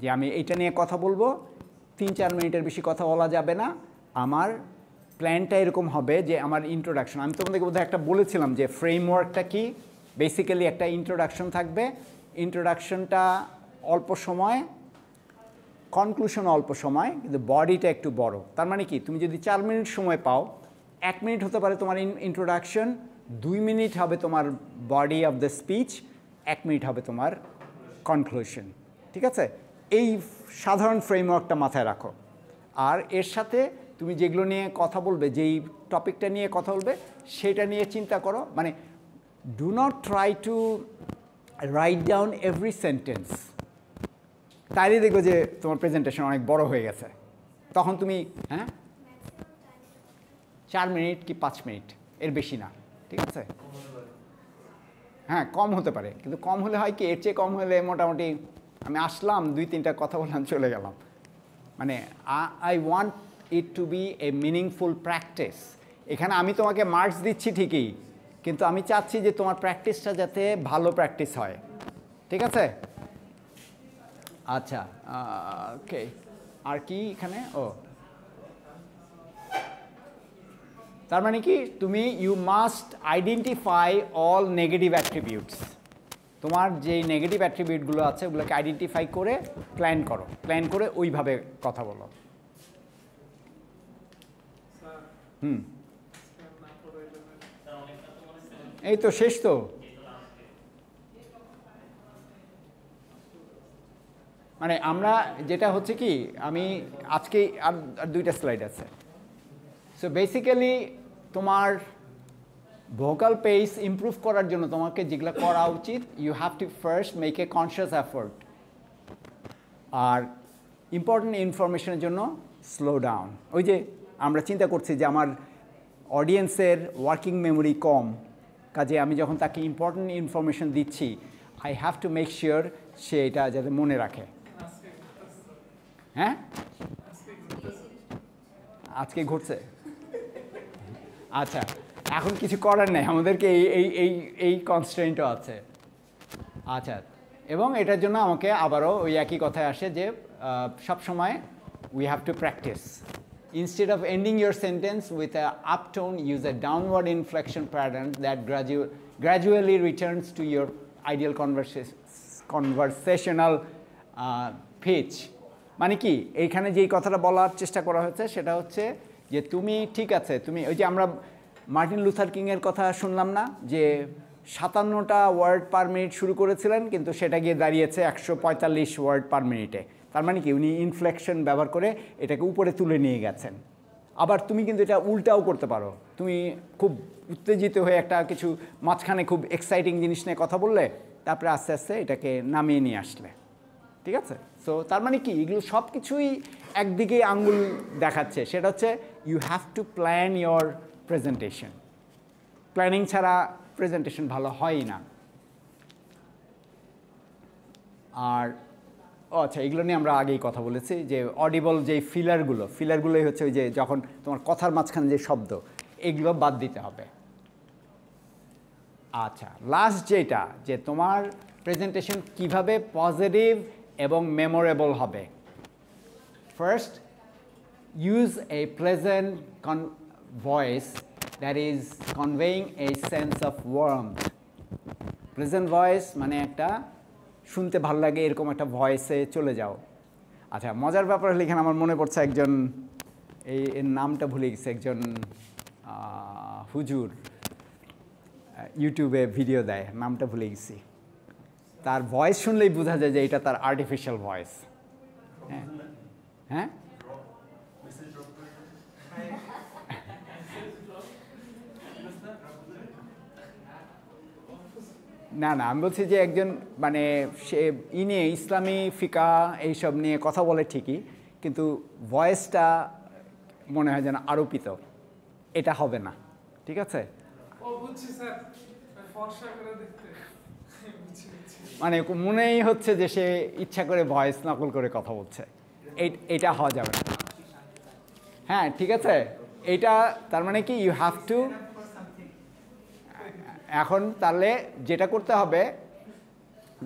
যে আমি এইটা নিয়ে কথা বলবো, 3-4 মিনিটের বেশি কথা বলা যাবে না। আমার প্ল্যানটা এরকম হবে যে আমার ইন্ট্রোডাকশন, আমি তোমাদেরকে বোধহয় একটা বলেছিলাম যে ফ্রেমওয়ার্কটা কি, বেসিক্যালি একটা ইন্ট্রোডাকশন থাকবে, ইন্ট্রোডাকশনটা অল্প সময়, কনক্লুশন অল্প সময়, কিন্তু বডিটা একটু বড়। তার মানে কি, তুমি যদি 4 মিনিট সময় পাও, 1 মিনিট হতে পারে তোমার ইন্ট্রোডাকশন, 2 মিনিট হবে তোমার body of the speech, 1 minute হবে তোমার কনক্লুশন। ঠিক আছে, এই সাধারণ ফ্রেমওয়ার্কটা মাথায় রাখো। আর এর সাথে তুমি যেগুলো নিয়ে কথা বলবে, যেই টপিকটা নিয়ে কথা বলবে, সেটা নিয়ে চিন্তা করো। মানে do not try to write down every sentence, তাইলে দেখো যে তোমার প্রেজেন্টেশন অনেক বড় হয়ে গেছে। তখন তুমি 4 মিনিট কি 5 মিনিট, এর বেশি না। ঠিক আছে, হ্যাঁ কম হতে পারে, কিন্তু কম হলে হয় কি, এর চেয়ে কম হলে মোটামুটি আমি আসলাম, 2-3টা কথা বললাম, চলে গেলাম। মানে I want it to be a meaningful practice. এখানে আমি তোমাকে মার্কস দিচ্ছি ঠিকই, কিন্তু আমি চাচ্ছি যে তোমার প্র্যাকটিসটা যাতে ভালো প্র্যাকটিস হয়। ঠিক আছে, আচ্ছা, ওকে, আর কি এখানে, তার মানে কি, তুমি you must identify all negative attributes. তোমার যেই নেগেটিভ অ্যাট্রিবিউটগুলো আছে ওগুলোকে আইডেন্টিফাই করে প্ল্যান করো, প্ল্যান করে ওইভাবে কথা বলো। এই তো শেষ তো। মানে আমরা যেটা হচ্ছে কি, আমি আজকে আর 2টা স্লাইড আছে। সো বেসিক্যালি তোমার ভোকাল পেস ইমপ্রুভ করার জন্য তোমাকে যেগুলো করা উচিত, you have to first make a conscious effort. আর ইম্পর্টেন্ট ইনফরমেশনের জন্য স্লো ডাউন। ওই যে আমরা চিন্তা করছি যে আমার অডিয়েন্সের ওয়ার্কিং মেমোরি কম, কাজে আমি যখন তাকে ইম্পর্টেন্ট ইনফরমেশন দিচ্ছি, I have to make sure সে এটা যাতে মনে রাখে। হ্যাঁ, আজকে ঘটছে। আচ্ছা, এখন কিছু করার নেই, আমাদেরকে এই কনস্ট্রেন্টও আছে। আচ্ছা, এবং এটার জন্য আমাকে আবারও ওই একই কথায় আসে যে সবসময় we have to practice. Instead of ending your sentence with a uptone, use a downward inflection pattern that gradually returns to your ideal conversational pitch. মানে কি, এইখানে যেই কথাটা বলার চেষ্টা করা হয়েছে সেটা হচ্ছে যে তুমি ঠিক আছে, তুমি ওই যে আমরা মার্টিন লুথার কিংয়ের কথা শুনলাম না, যে 57টা ওয়ার্ড পার মিনিট শুরু করেছিলেন, কিন্তু সেটা গিয়ে দাঁড়িয়েছে 145 ওয়ার্ড পার মিনিটে। তার মানে কি উনি ইনফ্লেকশন ব্যবহার করে এটাকে উপরে তুলে নিয়ে গেছেন। আবার তুমি কিন্তু এটা উল্টাও করতে পারো, তুমি খুব উত্তেজিত হয়ে একটা কিছু মাঝখানে খুব এক্সাইটিং জিনিস নিয়ে কথা বললে, তারপরে আস্তে আস্তে এটাকে নামিয়ে নিয়ে আসলে, ঠিক আছে? সো তার মানে কি এগুলো সব কিছুই একদিকে আঙ্গুল দেখাচ্ছে, সেটা হচ্ছে you have to plan your presentation. Planning ছাড়া প্রেজেন্টেশন ভালো হয়ই না। আর আচ্ছা, এগুলো নিয়ে আমরা আগেই কথা বলেছি যে অডিবল যেই ফিলারগুলোই হচ্ছে ওই যে যখন তোমার কথার মাঝখানে যে শব্দ, এগুলো বাদ দিতে হবে। আচ্ছা, লাস্ট যেটা যে তোমার প্রেজেন্টেশন কিভাবে পজিটিভ এবং মেমোরেবল হবে। First, use a pleasant voice that is conveying a sense of warmth. Pleasant voice মানে একটা শুনতে ভালো লাগে এরকম একটা ভয়েসে চলে যাও। আচ্ছা, মজার ব্যাপার হলে এখানে আমার মনে পড়ছে একজন, এর নামটা ভুলে গেছে, একজন হুজুর ইউটিউবে ভিডিও দেয়, নামটা ভুলে গেছি। তার ভয়েস শুনলেই বোঝা যায় যে এটা তার আর্টিফিশিয়াল ভয়েস। হ্যাঁ হ্যাঁ, না না, আমি বলছি যে একজন মানে সে নিয়ে ইসলামী ফিকা এইসব নিয়ে কথা বলে ঠিকই, কিন্তু ভয়েসটা মনে হয় যেন আরোপিত, এটা হবে না, ঠিক আছে? মানে মনেই হচ্ছে যে সে ইচ্ছা করে ভয়েস নকল করে কথা বলছে, এটা হওয়া যাবে না। হ্যাঁ ঠিক আছে, এটা তার মানে কি ইউ হ্যাভ টু, এখন তাহলে যেটা করতে হবে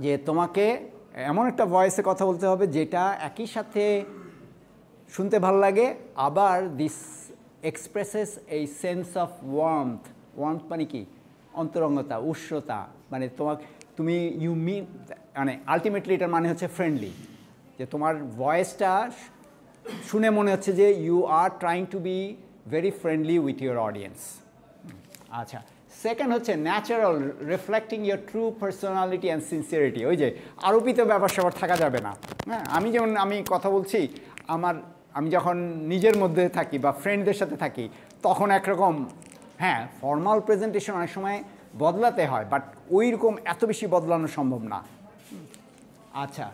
যে তোমাকে এমন একটা ভয়েসে কথা বলতে হবে যেটা একই সাথে শুনতে ভালো লাগে, আবার দিস এক্সপ্রেসেস এই সেন্স অফ ওয়ার্মথ। ওয়ার্মথ মানে কি? অন্তরঙ্গতা, উষ্ণতা, মানে তুমি ইউ মিন, মানে আলটিমেটলি এটার মানে হচ্ছে ফ্রেন্ডলি, যে তোমার ভয়েসটা শুনে মনে হচ্ছে যে you are trying to be very friendly with your audience. আচ্ছা, সেকেন্ড হচ্ছে natural, reflecting your true personality and sincerity. ওই যে আরোপিত ব্যাপার স্যাপার থাকা যাবে না। হ্যাঁ, আমি কথা বলছি, আমি যখন নিজের মধ্যে থাকি বা ফ্রেন্ডদের সাথে থাকি তখন একরকম, হ্যাঁ ফর্মাল প্রেজেন্টেশন অনেক সময় বদলাতে হয়, বাট ওই রকম এত বেশি বদলানো সম্ভব না। আচ্ছা,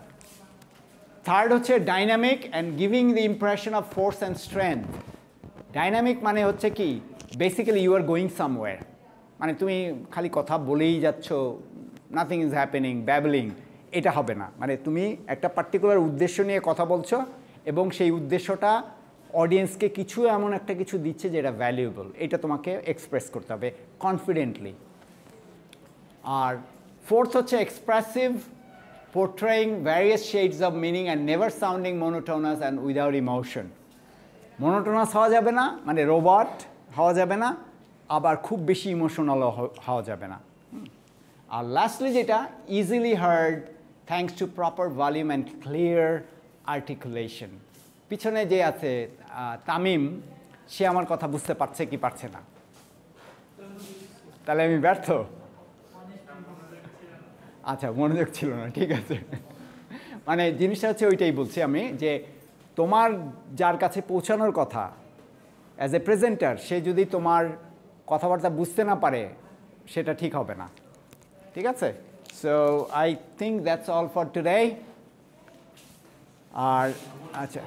থার্ড হচ্ছে dynamic and giving the impression of force and strength. Dynamic মানে হচ্ছে কি, basically you are going somewhere, মানে তুমি খালি কথা বলেই যাচ্ছ, নাথিং ইজ হ্যাপেনিং, ব্যাবলিং, এটা হবে না। মানে তুমি একটা পার্টিকুলার উদ্দেশ্য নিয়ে কথা বলছো এবং সেই উদ্দেশ্যটা অডিয়েন্সকে কিছু এমন একটা কিছু দিচ্ছে যেটা ভ্যালুয়েবল, এটা তোমাকে এক্সপ্রেস করতে হবে কনফিডেন্টলি। আর ফোর্থ হচ্ছে expressive, portraying various shades of meaning and never sounding monotonous and without emotion. Monotonous হওয়া যাবে না, মানে রোবট হওয়া যাবে না, আবার খুব বেশি ইমোশনালও হওয়া যাবে না। আর লাস্টলি যেটা, easily hard thanks to proper volume and clear articulation. পিছনে যে আছে তামিম, সে আমার কথা বুঝতে পারছে কি পারছে না? তাহলে আমি ব্যর্থ? আচ্ছা, মনোযোগ ছিল না, ঠিক আছে। মানে জিনিসটা হচ্ছে ওইটাই বলছি আমি, যে তোমার যার কাছে পৌঁছানোর কথা অ্যাজ এ প্রেজেন্টার, সে যদি তোমার কথাবার্তা বুঝতে না পারে সেটা ঠিক হবে না, ঠিক আছে? So I think that's all for today. আর আচ্ছা।